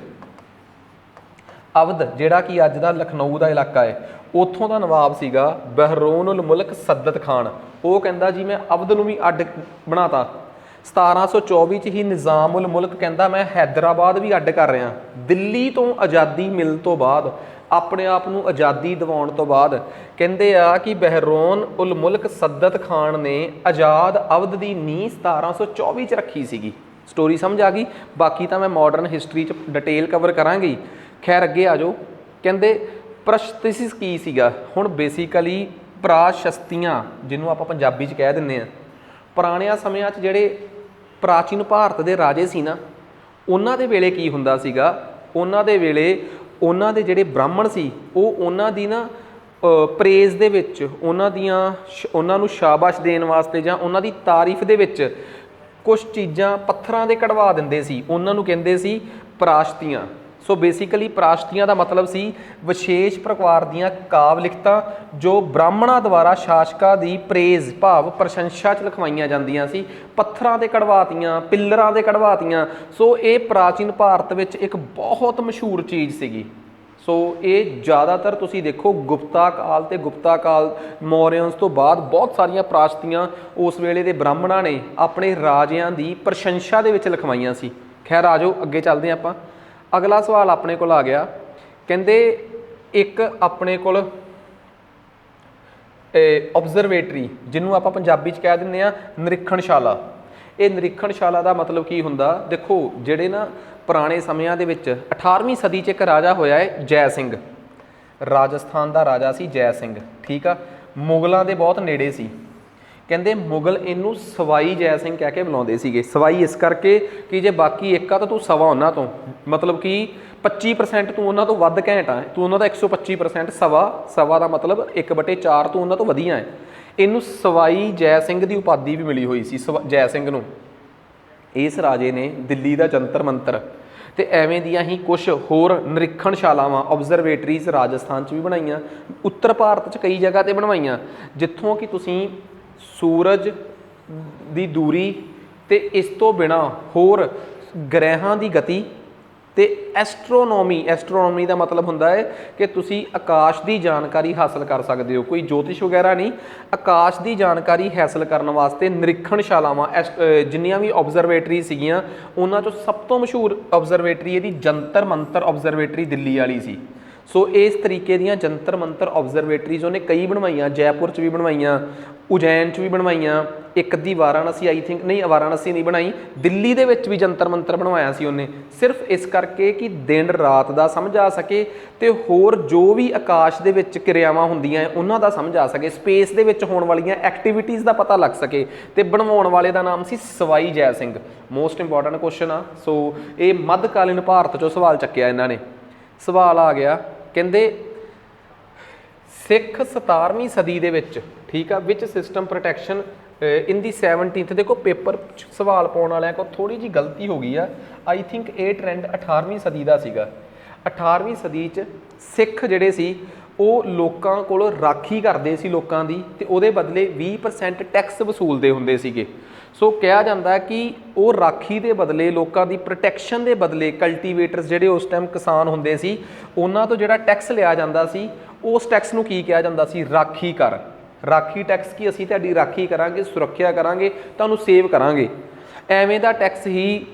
ਅਵਧ ਜਿਹੜਾ ਕਿ ਅੱਜ ਦਾ ਲਖਨਊ ਦਾ ਇਲਾਕਾ ਹੈ, ਉੱਥੋਂ ਦਾ ਨਵਾਬ ਸੀਗਾ ਬਹਿਰੋਨ ਉਲ ਮੁਲਕ ਸੱਦਤ ਖਾਨ। ਉਹ ਕਹਿੰਦਾ ਜੀ ਮੈਂ ਅਵਧ ਨੂੰ ਵੀ ਅੱਡ ਬਣਾਤਾ। 1724 'ਚ ਹੀ ਨਿਜ਼ਾਮ ਉਲ ਮੁਲਕ ਕਹਿੰਦਾ ਮੈਂ ਹੈਦਰਾਬਾਦ ਵੀ ਅੱਡ ਕਰ ਰਿਹਾ। ਦਿੱਲੀ ਤੋਂ ਆਜ਼ਾਦੀ ਮਿਲਣ ਤੋਂ ਬਾਅਦ, ਆਪਣੇ ਆਪ ਨੂੰ ਆਜ਼ਾਦੀ ਦਿਵਾਉਣ ਤੋਂ ਬਾਅਦ, ਕਹਿੰਦੇ ਆ ਕਿ ਬਹਿਰੋਨ ਉਲ ਮੁਲਕ ਸੱਦਤ ਖਾਨ ਨੇ ਆਜ਼ਾਦ ਅਵਧ ਦੀ ਨੀਂਹ 1724 'ਚ ਰੱਖੀ ਸੀਗੀ। ਸਟੋਰੀ ਸਮਝ ਆ ਗਈ? ਬਾਕੀ ਤਾਂ ਮੈਂ ਮਾਡਰਨ ਹਿਸਟਰੀ 'ਚ ਡਿਟੇਲ ਕਵਰ ਕਰਾਂਗੀ। ਖੈਰ ਅੱਗੇ ਆ ਜਾਓ। ਕਹਿੰਦੇ ਪ੍ਰਸ਼ਤਿਸ ਕੀ ਸੀਗਾ? ਹੁਣ ਬੇਸਿਕਲੀ ਪ੍ਰਾਸ਼ਸਤੀਆਂ ਜਿਹਨੂੰ ਆਪਾਂ ਪੰਜਾਬੀ 'ਚ ਕਹਿ ਦਿੰਦੇ ਹਾਂ, ਪੁਰਾਣਿਆਂ ਸਮਿਆਂ 'ਚ ਜਿਹੜੇ ਪ੍ਰਾਚੀਨ ਭਾਰਤ ਦੇ ਰਾਜੇ ਸੀ ਨਾ, ਉਹਨਾਂ ਦੇ ਵੇਲੇ ਕੀ ਹੁੰਦਾ ਸੀਗਾ, ਉਹਨਾਂ ਦੇ ਵੇਲੇ ਉਹਨਾਂ ਦੇ ਜਿਹੜੇ ਬ੍ਰਾਹਮਣ ਸੀ ਉਹ ਉਹਨਾਂ ਦੀ ਨਾ ਪ੍ਰੇਜ਼ ਦੇ ਵਿੱਚ, ਉਹਨਾਂ ਨੂੰ ਸ਼ਾਬਾਸ਼ ਦੇਣ ਵਾਸਤੇ ਜਾਂ ਉਹਨਾਂ ਦੀ ਤਾਰੀਫ ਦੇ ਵਿੱਚ ਕੁਝ ਚੀਜ਼ਾਂ ਪੱਥਰਾਂ ਦੇ ਕਢਵਾ ਦਿੰਦੇ ਸੀ। ਉਹਨਾਂ ਨੂੰ ਕਹਿੰਦੇ ਸੀ ਪ੍ਰਾਸ਼ਤੀਆਂ। ਸੋ ਬੇਸਿਕਲੀ ਪ੍ਰਾਸ਼ਤੀਆਂ ਦਾ ਮਤਲਬ ਸੀ ਵਿਸ਼ੇਸ਼ ਪ੍ਰਕਾਰ ਦੀਆਂ ਕਾਵਿ ਲਿਖਤਾਂ ਜੋ ਬ੍ਰਾਹਮਣਾਂ ਦੁਆਰਾ ਸ਼ਾਸਕਾਂ ਦੀ ਪ੍ਰੇਜ਼ ਭਾਵ ਪ੍ਰਸ਼ੰਸਾ 'ਚ ਲਿਖਵਾਈਆਂ ਜਾਂਦੀਆਂ ਸੀ। ਪੱਥਰਾਂ ਦੇ ਕਢਵਾਤੀਆਂ, ਪਿੱਲਰਾਂ ਦੇ ਕਢਵਾਤੀਆਂ। ਸੋ ਇਹ ਪ੍ਰਾਚੀਨ ਭਾਰਤ ਵਿੱਚ ਇੱਕ ਬਹੁਤ ਮਸ਼ਹੂਰ ਚੀਜ਼ ਸੀਗੀ। ਸੋ ਇਹ ਜ਼ਿਆਦਾਤਰ ਤੁਸੀਂ ਦੇਖੋ ਗੁਪਤਾ ਕਾਲ ਤੇ ਗੁਪਤਾ ਕਾਲ ਮੌਰਿਅਨਸ ਤੋਂ ਬਾਅਦ ਬਹੁਤ ਸਾਰੀਆਂ ਪ੍ਰਾਸ਼ਤੀਆਂ ਉਸ ਵੇਲੇ ਦੇ ਬ੍ਰਾਹਮਣਾਂ ਨੇ ਆਪਣੇ ਰਾਜਿਆਂ ਦੀ ਪ੍ਰਸ਼ੰਸਾ ਦੇ ਵਿੱਚ ਲਿਖਵਾਈਆਂ ਸੀ। ਖੈਰ ਆ ਜਾਓ ਅੱਗੇ ਚੱਲਦੇ ਹਾਂ ਆਪਾਂ। ਅਗਲਾ ਸਵਾਲ ਆਪਣੇ ਕੋਲ ਆ ਗਿਆ। ਕਹਿੰਦੇ ਇੱਕ ਆਪਣੇ ਕੋਲ ਆਬਜ਼ਰਵੇਟਰੀ, ਜਿਹਨੂੰ ਆਪਾਂ ਪੰਜਾਬੀ 'ਚ ਕਹਿ ਦਿੰਦੇ ਹਾਂ ਨਿਰੀਖਣਸ਼ਾਲਾ। ਇਹ ਨਿਰੀਖਣਸ਼ਾਲਾ ਦਾ ਮਤਲਬ ਕੀ ਹੁੰਦਾ? ਦੇਖੋ ਜਿਹੜੇ ਨਾ ਪੁਰਾਣੇ ਸਮਿਆਂ ਦੇ ਵਿੱਚ 18ਵੀਂ ਸਦੀ 'ਚ ਇੱਕ ਰਾਜਾ ਹੋਇਆ ਹੈ ਜੈ ਸਿੰਘ, ਰਾਜਸਥਾਨ ਦਾ ਰਾਜਾ ਸੀ ਜੈ ਸਿੰਘ, ਠੀਕ ਆ। ਮੁਗਲਾਂ ਦੇ ਬਹੁਤ ਨੇੜੇ ਸੀ। ਕਹਿੰਦੇ ਮੁਗਲ ਇਹਨੂੰ ਸਵਾਈ ਜੈ ਸਿੰਘ ਕਹਿ ਕੇ ਬੁਲਾਉਂਦੇ ਸੀਗੇ। ਸਵਾਈ ਇਸ ਕਰਕੇ ਕਿ ਜੇ ਬਾਕੀ ਇੱਕ ਆ ਤਾਂ ਤੂੰ ਸਵਾ ਉਹਨਾਂ ਤੋਂ, ਮਤਲਬ ਕਿ 25% ਤੂੰ ਉਹਨਾਂ ਤੋਂ ਵੱਧ ਘੈਂਟ ਆ, ਤੂੰ ਉਹਨਾਂ ਦਾ 125%, ਸਵਾ ਦਾ ਮਤਲਬ 1/4 ਤੂੰ ਉਹਨਾਂ ਤੋਂ ਵਧੀਆ ਹੈ। ਇਹਨੂੰ ਸਵਾਈ ਜੈ ਸਿੰਘ ਦੀ ਉਪਾਧੀ ਵੀ ਮਿਲੀ ਹੋਈ ਸੀ ਜੈ ਸਿੰਘ ਨੂੰ। ਇਸ ਰਾਜੇ ਨੇ ਦਿੱਲੀ ਦਾ ਜੰਤਰ ਮੰਤਰ ਤੇ ਐਵੇਂ ਦੀਆਂ ਹੀ ਕੁਝ ਹੋਰ ਨਿਰੀਖਣਸ਼ਾਲਾਵਾਂ, ਆਬਜ਼ਰਵੇਟਰੀਜ਼ ਰਾਜਸਥਾਨ 'ਚ ਵੀ ਬਣਾਈਆਂ, ਉੱਤਰ ਭਾਰਤ 'ਚ ਕਈ ਜਗ੍ਹਾ 'ਤੇ ਬਣਵਾਈਆਂ, ਜਿੱਥੋਂ ਕਿ ਤੁਸੀਂ ਸੂਰਜ ਦੀ ਦੂਰੀ ਤੇ ਇਸ ਤੋਂ ਬਿਨਾਂ ਹੋਰ ਗ੍ਰਹਿਾਂ ਦੀ ਗਤੀ ਤੇ ਐਸਟਰੋਨੋਮੀ ਦਾ ਮਤਲਬ ਹੁੰਦਾ ਹੈ ਕਿ ਤੁਸੀਂ ਆਕਾਸ਼ ਦੀ ਜਾਣਕਾਰੀ ਹਾਸਲ ਕਰ ਸਕਦੇ ਹੋ। ਕੋਈ ਜੋਤਿਸ਼ ਵਗੈਰਾ ਨਹੀਂ, ਆਕਾਸ਼ ਦੀ ਜਾਣਕਾਰੀ ਹਾਸਲ ਕਰਨ ਵਾਸਤੇ ਨਿਰੀਖਣਸ਼ਾਲਾਵਾਂ, ਜਿੰਨੀਆਂ ਵੀ ਆਬਜ਼ਰਵੇਟਰੀ ਸੀਗੀਆਂ ਉਹਨਾਂ 'ਚੋਂ ਸਭ ਤੋਂ ਮਸ਼ਹੂਰ ਆਬਜ਼ਰਵੇਟਰੀ ਇਹਦੀ ਜੰਤਰ ਮੰਤਰ ਆਬਜ਼ਰਵੇਟਰੀ ਦਿੱਲੀ ਵਾਲੀ ਸੀ। सो इस तरीके दीयां जंतर मंतर ऑब्जरवेटरीज उन्हें कई बनवाइयां, जयपुर च भी बनवाइयां, उज्जैन च भी बनवाइयां, एक अद्धी वाराणसी आई थिंक नहीं वाराणसी नहीं बनाई, दिल्ली दे विच भी जंतर मंतर बनवाया सी उन्हें, सिर्फ इस करके कि दिन रात दा समझ आ सके ते होर जो भी आकाश दे विच क्रियावां हुंदियां उन्हां दा समझ आ सके, स्पेस दे विच होण वालीआं एक्टिविटीज़ दा पता लग सके। ते बनवाउण वाले दा नाम सी Sawai Jai Singh. Most important question आ। सो ये मध्यकालीन भारत चों सवाल चक्किया इन्हां ने। सवाल आ गया कहंदे सिख 17वीं सदी दे विच, ठीक आ, which system protection in the 17th, देखो पेपर सवाल पाउण वालिआं को थोड़ी जी गलती हो गई आ। आई थिंक ये ट्रेंड 18वीं सदी का सीगा। 18वीं सदी च सिख जिहड़े सी ਉਹ ਲੋਕਾਂ ਕੋਲੋਂ ਰਾਖੀ ਕਰਦੇ ਸੀ ਲੋਕਾਂ ਦੀ, ਤੇ ਉਹਦੇ ਬਦਲੇ 20% ਟੈਕਸ ਵਸੂਲਦੇ ਹੁੰਦੇ ਸੀਗੇ। ਸੋ ਕਿਹਾ ਜਾਂਦਾ ਕਿ ਉਹ ਰਾਖੀ ਦੇ ਬਦਲੇ ਲੋਕਾਂ ਦੀ ਪ੍ਰੋਟੈਕਸ਼ਨ ਦੇ ਬਦਲੇ ਕਲਟੀਵੇਟਰਸ ਜਿਹੜੇ ਉਸ ਟਾਈਮ ਕਿਸਾਨ ਹੁੰਦੇ ਸੀ ਉਹਨਾਂ ਤੋਂ ਜਿਹੜਾ ਟੈਕਸ ਲਿਆ ਜਾਂਦਾ ਸੀ ਉਸ ਟੈਕਸ ਨੂੰ ਕੀ ਕਿਹਾ ਜਾਂਦਾ ਸੀ? ਰਾਖੀ ਕਰ। ਰਾਖੀ ਟੈਕਸ ਕੀ? ਅਸੀਂ ਤੁਹਾਡੀ ਰਾਖੀ ਕਰਾਂਗੇ, ਸੁਰੱਖਿਆ ਕਰਾਂਗੇ, ਤੁਹਾਨੂੰ ਸੇਵ ਕਰਾਂਗੇ। ਐਵੇਂ ਦਾ ਟੈਕਸ ਹੀ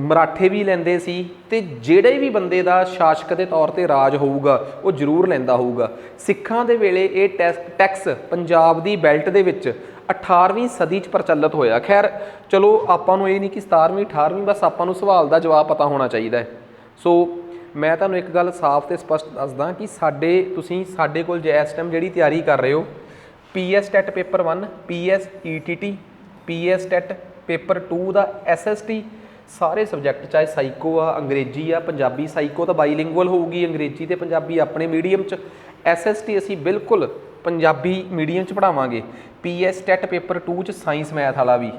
ਮਰਾਠੇ ਵੀ ਲੈਂਦੇ ਸੀ, ਤੇ ਜਿਹੜੇ ਵੀ ਬੰਦੇ ਦਾ ਸ਼ਾਸਕ ਦੇ ਤੌਰ ਤੇ ਰਾਜ ਹੋਊਗਾ ਉਹ ਜ਼ਰੂਰ ਲੈਂਦਾ ਹੋਊਗਾ। ਸਿੱਖਾਂ ਦੇ ਵੇਲੇ ਇਹ ਟੈਕਸ ਪੰਜਾਬ ਦੀ ਬੈਲਟ ਦੇ ਵਿੱਚ 18ਵੀਂ ਸਦੀ 'ਚ ਪ੍ਰਚਲਿਤ ਹੋਇਆ। ਖੈਰ ਚਲੋ ਆਪਾਂ ਨੂੰ ਇਹ ਨਹੀਂ ਕਿ 17ਵੀਂ 18ਵੀਂ, ਬਸ ਆਪਾਂ ਨੂੰ ਸਵਾਲ ਦਾ ਜਵਾਬ ਪਤਾ ਹੋਣਾ ਚਾਹੀਦਾ ਹੈ। ਸੋ ਮੈਂ ਤੁਹਾਨੂੰ ਇੱਕ ਗੱਲ ਸਾਫ਼ ਤੇ ਸਪਸ਼ਟ ਦੱਸਦਾ ਕਿ ਤੁਸੀਂ ਸਾਡੇ ਕੋਲ ਜੇ ਇਸ ਟਾਈਮ ਜਿਹੜੀ ਤਿਆਰੀ ਕਰ ਰਹੇ ਹੋ, PS TET paper 1, PS ETT, PS TET paper 2 का SST, सारे सबजैक्ट चाहे साइको आ, अंग्रेजी आ, पंजाबी, साइको तो बाईलिंगुअल होगी, अंग्रेजी तो पंजाबी अपने मीडियम च, SST असी बिल्कुल पंजाबी मीडियम च पढ़ावांगे। PS टैट पेपर 2 च साइंस मैथ वाला भी,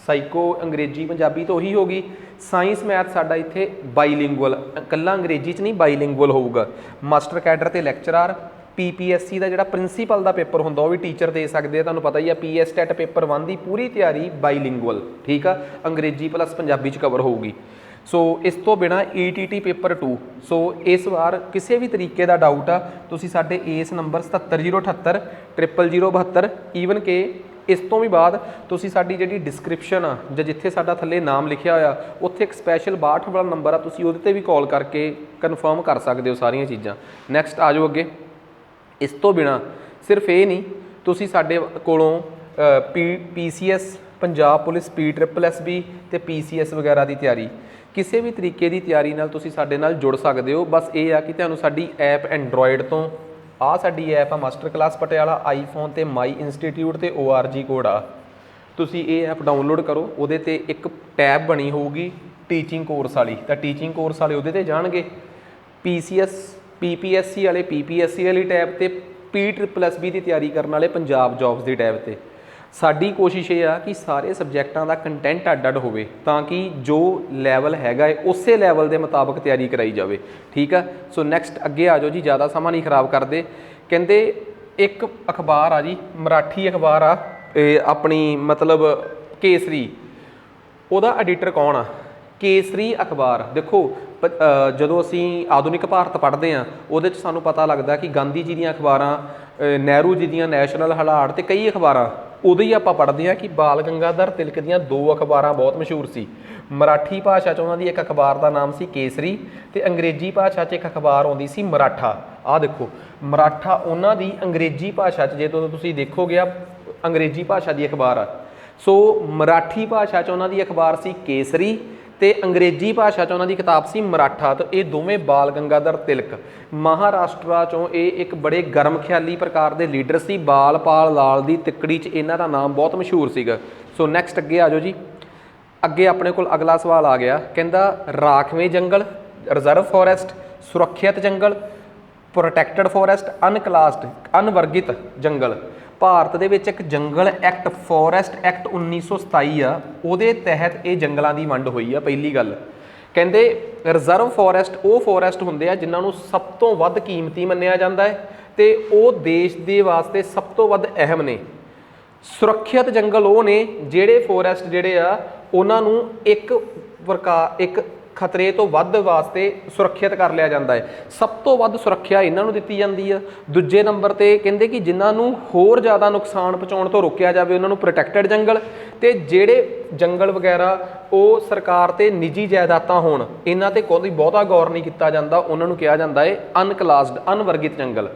साइको अंग्रेजी पंजाबी तो वही होगी, साइंस मैथ साडा इत्थे बाईलिंगुअल, कल्ला अंग्रेजी च नहीं बाईलिंगुअल होऊगा। मास्टर कैडर ते लैक्चरार, PPSC का जिहड़ा प्रिंसीपल का पेपर होंदा वो भी टीचर दे सकते हैं, तुहानूं पता ही है। PS टैट पेपर 1 की पूरी तैयारी बाईलिंगुअल, ठीक है, अंग्रेजी प्लस पंजाबी च कवर होगी। सो इस तो बिना ETT पेपर 2, सो इस बार किसी भी तरीके का डाउट आ तुसीं साडे इस नंबर 7708 0072 ईवन के इस तो भी बाद तुसीं साडी जिहड़ी डिस्क्रिप्शन आ जां जिथे साडा थल्ले नाम लिखिया होया उत्थे एक स्पैशल 62 वाला नंबर आ, तुसीं उहदे ते भी कॉल करके कन्फर्म कर सकते हो सारियां चीज़ां। नैक्सट आ जाओ अगे। इस तो बिना सिर्फ ये नहीं, तुसी साडे कोलों PCS पंजाब पुलिस, PSSB ते PCS वगैरह की तैयारी, किसी भी तरीके की तैयारी नाल तुसी साडे नाल जुड़ सकते हो। बस ये आ कि तुहानूं साडी ऐप एंड्रॉयड तो आ साडी ऐप आ मास्टर क्लास पटियाला, आईफोन ते माई इंस्टीट्यूट ते ORG कोड आ, तुसी ये ऐप डाउनलोड करो। उहदे ते एक टैब बनी होगी टीचिंग कोर्स वाली, तो टीचिंग कोर्स वाले उहदे ते जाणगे। PCS PPSC वाले PPSC वाली टैब ते PSSB की तैयारी करने वाले पंजाब जॉब्स की टैब ते। साडी कोशिश ये आ कि सारे सबजैक्टां का कंटेंट अड अड होवे ताकि जो लैवल हैगा है उस लैवल के मुताबिक तैयारी कराई जाए, ठीक है। सो नैक्सट अगे आ जाओ जी, ज़्यादा समा नहीं खराब करते। कहते एक अखबार आ जी, मराठी अखबार आ अपनी मतलब केसरी, ਉਹਦਾ एडिटर कौन आ? केसरी अखबार। देखो ਜਦੋਂ ਅਸੀਂ ਆਧੁਨਿਕ ਭਾਰਤ ਪੜ੍ਹਦੇ ਹਾਂ ਉਹਦੇ 'ਚ ਸਾਨੂੰ ਪਤਾ ਲੱਗਦਾ ਕਿ ਗਾਂਧੀ ਜੀ ਦੀਆਂ ਅਖਬਾਰਾਂ, ਨਹਿਰੂ ਜੀ ਦੀਆਂ ਨੈਸ਼ਨਲ ਹਾਲਾਤ ਤੇ ਕਈ ਅਖਬਾਰਾਂ, ਉਦੋਂ ਹੀ ਆਪਾਂ ਪੜ੍ਹਦੇ ਹਾਂ ਕਿ ਬਾਲ ਗੰਗਾਧਰ ਤਿਲਕ ਦੀਆਂ 2 ਅਖਬਾਰਾਂ ਬਹੁਤ ਮਸ਼ਹੂਰ ਸੀ। ਮਰਾਠੀ ਭਾਸ਼ਾ 'ਚ ਉਹਨਾਂ ਦੀ ਇੱਕ ਅਖਬਾਰ ਦਾ ਨਾਮ ਸੀ ਕੇਸਰੀ, ਤੇ ਅੰਗਰੇਜ਼ੀ ਭਾਸ਼ਾ 'ਚ ਇੱਕ ਅਖਬਾਰ ਆਉਂਦੀ ਸੀ ਮਰਾਠਾ। ਆਹ ਦੇਖੋ ਮਰਾਠਾ ਉਹਨਾਂ ਦੀ ਅੰਗਰੇਜ਼ੀ ਭਾਸ਼ਾ 'ਚ, ਜੇ ਤੁਸੀਂ ਦੇਖੋਗੇ ਆ ਅੰਗਰੇਜ਼ੀ ਭਾਸ਼ਾ ਦੀ ਅਖਬਾਰ ਆ। ਸੋ ਮਰਾਠੀ ਭਾਸ਼ਾ 'ਚ ਉਹਨਾਂ ਦੀ ਅਖਬਾਰ ਸੀ ਕੇਸਰੀ ਤੇ अंग्रेजी भाषा च उन्होंने किताब सी मराठा। तो ये दोवें बाल गंगाधर तिलक महाराष्ट्र चों ये एक बड़े गर्म ख्याली प्रकार के लीडर सी। बाल पाल लाल दी तिकड़ी च इन्हां दा नाम बहुत मशहूर सीगा। सो नैक्सट अगे आ जाओ जी। अगे अपने कोल अगला सवाल आ गया, कहंदा राखवें जंगल, रिजर्व फॉरेस्ट, सुरक्षित जंगल, प्रोटैक्टड फॉरेस्ट, अनकलास्ड अनवर्गित जंगल। ਭਾਰਤ ਦੇ ਵਿੱਚ ਇੱਕ ਜੰਗਲ ਐਕਟ, ਫੋਰੈਸਟ ਐਕਟ 1927 ਆ, ਉਹਦੇ ਤਹਿਤ ਇਹ ਜੰਗਲਾਂ ਦੀ ਵੰਡ ਹੋਈ ਆ। ਪਹਿਲੀ ਗੱਲ ਕਹਿੰਦੇ ਰਿਜ਼ਰਵ ਫੋਰੈਸਟ ਉਹ ਫੋਰੈਸਟ ਹੁੰਦੇ ਆ ਜਿਨ੍ਹਾਂ ਨੂੰ ਸਭ ਤੋਂ ਵੱਧ ਕੀਮਤੀ ਮੰਨਿਆ ਜਾਂਦਾ ਹੈ ਤੇ ਉਹ ਦੇਸ਼ ਦੇ ਵਾਸਤੇ ਸਭ ਤੋਂ ਵੱਧ ਅਹਿਮ ਨੇ। ਸੁਰੱਖਿਅਤ ਜੰਗਲ ਉਹ ਨੇ ਜਿਹੜੇ ਫੋਰੈਸਟ ਜਿਹੜੇ ਆ ਉਹਨਾਂ ਨੂੰ ਇੱਕ ਖਤਰੇ ਤੋਂ ਵੱਧ ਵਾਸਤੇ ਸੁਰੱਖਿਅਤ ਕਰ ਲਿਆ ਜਾਂਦਾ ਹੈ। ਸਭ ਤੋਂ ਵੱਧ ਸੁਰੱਖਿਆ ਇਹਨਾਂ ਨੂੰ ਦਿੱਤੀ ਜਾਂਦੀ ਆ। ਦੂਜੇ ਨੰਬਰ ਤੇ ਕਹਿੰਦੇ ਕਿ ਜਿਨ੍ਹਾਂ ਨੂੰ ਹੋਰ ਜ਼ਿਆਦਾ ਨੁਕਸਾਨ ਪਹੁੰਚਾਉਣ ਤੋਂ ਰੋਕਿਆ ਜਾਵੇ ਉਹਨਾਂ ਨੂੰ ਪ੍ਰੋਟੈਕਟਡ ਜੰਗਲ, ਤੇ ਜਿਹੜੇ ਜੰਗਲ ਵਗੈਰਾ ਉਹ ਸਰਕਾਰ ਤੇ ਨਿੱਜੀ ਜਾਇਦਾਦਾਂ ਹੋਣ ਇਹਨਾਂ ਤੇ ਕੋਈ ਬਹੁਤਾ ਗੌਰ ਨਹੀਂ ਕੀਤਾ ਜਾਂਦਾ, ਉਹਨਾਂ ਨੂੰ ਕਿਹਾ ਜਾਂਦਾ ਹੈ ਅਨਕਲਾਸਡ, ਅਨਵਰਗਿਤ ਜੰਗਲ।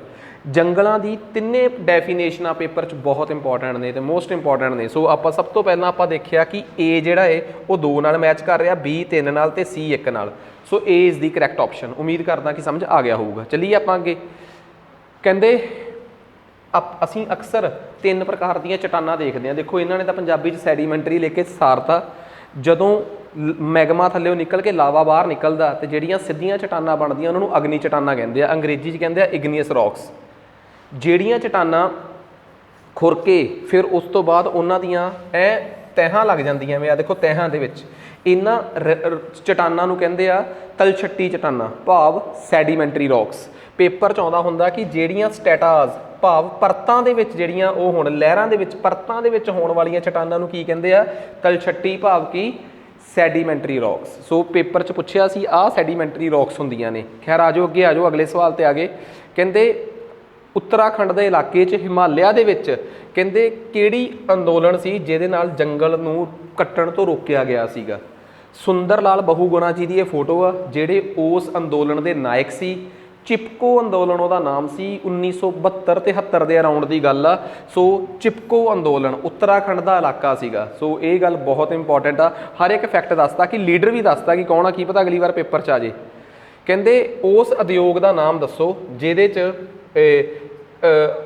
ਜੰਗਲਾਂ ਦੀ ਤਿੰਨੇ ਡੈਫੀਨੇਸ਼ਨਾਂ ਪੇਪਰ 'ਚ ਬਹੁਤ ਇੰਪੋਰਟੈਂਟ ਨੇ ਤੇ ਮੋਸਟ ਇੰਪੋਰਟੈਂਟ ਨੇ। ਸੋ ਆਪਾਂ ਸਭ ਤੋਂ ਪਹਿਲਾਂ ਆਪਾਂ ਦੇਖਿਆ ਕਿ ਏ ਜਿਹੜਾ ਹੈ ਉਹ 2 ਨਾਲ ਮੈਚ ਕਰ ਰਿਹਾ, B 3 ਨਾਲ ਤੇ C 1 ਨਾਲ। So A is the correct option. ਉਮੀਦ ਕਰਦਾ ਕਿ ਸਮਝ ਆ ਗਿਆ ਹੋਊਗਾ। ਚੱਲੀਏ ਆਪਾਂ ਅੱਗੇ। ਕਹਿੰਦੇ ਅਸੀਂ ਅਕਸਰ 3 ਪ੍ਰਕਾਰ ਦੀਆਂ ਚਟਾਨਾਂ ਦੇਖਦੇ ਹਾਂ। ਦੇਖੋ ਇਹਨਾਂ ਨੇ ਤਾਂ ਪੰਜਾਬੀ 'ਚ ਸੈਡੀਮੈਂਟਰੀ ਲੈ ਕੇ ਸਾਰਤਾ। ਜਦੋਂ ਮੈਗਮਾ ਥੱਲੇੋਂ ਨਿਕਲ ਕੇ ਲਾਵਾ ਬਾਹਰ ਨਿਕਲਦਾ ਤੇ ਜਿਹੜੀਆਂ ਸਿੱਧੀਆਂ ਚਟਾਨਾਂ ਬਣਦੀਆਂ ਉਹਨਾਂ ਨੂੰ ਅਗਨੀ ਚਟਾਨਾਂ ਕਹਿੰਦੇ ਆ, ਅੰਗਰੇਜ਼ੀ 'ਚ ਕਹਿੰਦੇ ਆ ਇਗਨੀਅਸ ਰੌਕਸ। ਜਿਹੜੀਆਂ ਚਟਾਨਾਂ ਖੁਰ ਕੇ ਫਿਰ ਉਸ ਤੋਂ ਬਾਅਦ ਉਹਨਾਂ ਦੀਆਂ ਤਹਿਾਂ ਲੱਗ ਜਾਂਦੀਆਂ ਵੇ ਆ ਦੇਖੋ ਤਹਿਾਂ ਦੇ ਵਿੱਚ, ਇਹਨਾਂ ਚਟਾਨਾਂ ਨੂੰ ਕਹਿੰਦੇ ਆ ਤਲਛੱਟੀ ਚਟਾਨਾਂ, ਭਾਵ ਸੈਡੀਮੈਂਟਰੀ ਰੌਕਸ। ਪੇਪਰ 'ਚ ਆਉਂਦਾ ਹੁੰਦਾ ਕਿ ਜਿਹੜੀਆਂ ਸਟੈਟਾਜ਼ ਭਾਵ ਪਰਤਾਂ ਦੇ ਵਿੱਚ ਜਿਹੜੀਆਂ ਉਹ ਹੁਣ ਲਹਿਰਾਂ ਦੇ ਵਿੱਚ ਪਰਤਾਂ ਦੇ ਵਿੱਚ ਹੋਣ ਵਾਲੀਆਂ ਚਟਾਨਾਂ ਨੂੰ ਕੀ ਕਹਿੰਦੇ ਆ? ਤਲਛੱਟੀ, ਭਾਵ ਕਿ ਸੈਡੀਮੈਂਟਰੀ ਰੌਕਸ। ਸੋ ਪੇਪਰ 'ਚ ਪੁੱਛਿਆ ਸੀ ਆਹ ਸੈਡੀਮੈਂਟਰੀ ਰੌਕਸ ਹੁੰਦੀਆਂ ਨੇ। ਖੈਰ ਆ ਜਾਓ ਅੱਗੇ, ਆ ਜਾਓ ਅਗਲੇ ਸਵਾਲ ਤੇ ਆ ਗਏ। ਕਹਿੰਦੇ ਉੱਤਰਾਖੰਡ ਦੇ ਇਲਾਕੇ 'ਚ ਹਿਮਾਲਿਆ ਦੇ ਵਿੱਚ ਕਹਿੰਦੇ ਕਿਹੜੀ ਅੰਦੋਲਨ ਸੀ ਜਿਹਦੇ ਨਾਲ ਜੰਗਲ ਨੂੰ ਕੱਟਣ ਤੋਂ ਰੋਕਿਆ ਗਿਆ ਸੀਗਾ? ਸੁੰਦਰ ਲਾਲ ਬਹੁਗੁਣਾ ਜੀ ਦੀ ਇਹ ਫੋਟੋ ਆ, ਜਿਹੜੇ ਉਸ ਅੰਦੋਲਨ ਦੇ ਨਾਇਕ ਸੀ। ਚਿਪਕੋ ਅੰਦੋਲਨ ਉਹਦਾ ਨਾਮ ਸੀ। 1972-73 ਦੇ ਅਰਾਊਂਡ ਦੀ ਗੱਲ ਆ। ਸੋ ਚਿਪਕੋ ਅੰਦੋਲਨ ਉੱਤਰਾਖੰਡ ਦਾ ਇਲਾਕਾ ਸੀਗਾ। ਸੋ ਇਹ ਗੱਲ ਬਹੁਤ ਇੰਪੋਰਟੈਂਟ ਆ। ਹਰ ਇੱਕ ਫੈਕਟ ਦੱਸਦਾ ਕਿ ਲੀਡਰ ਵੀ ਦੱਸਦਾ ਕਿ ਕੌਣ ਆ, ਕੀ ਪਤਾ ਅਗਲੀ ਵਾਰ ਪੇਪਰ 'ਚ ਆ ਜੇ। ਕਹਿੰਦੇ ਉਸ ਉਦਯੋਗ ਦਾ ਨਾਮ ਦੱਸੋ ਜਿਹਦੇ 'ਚ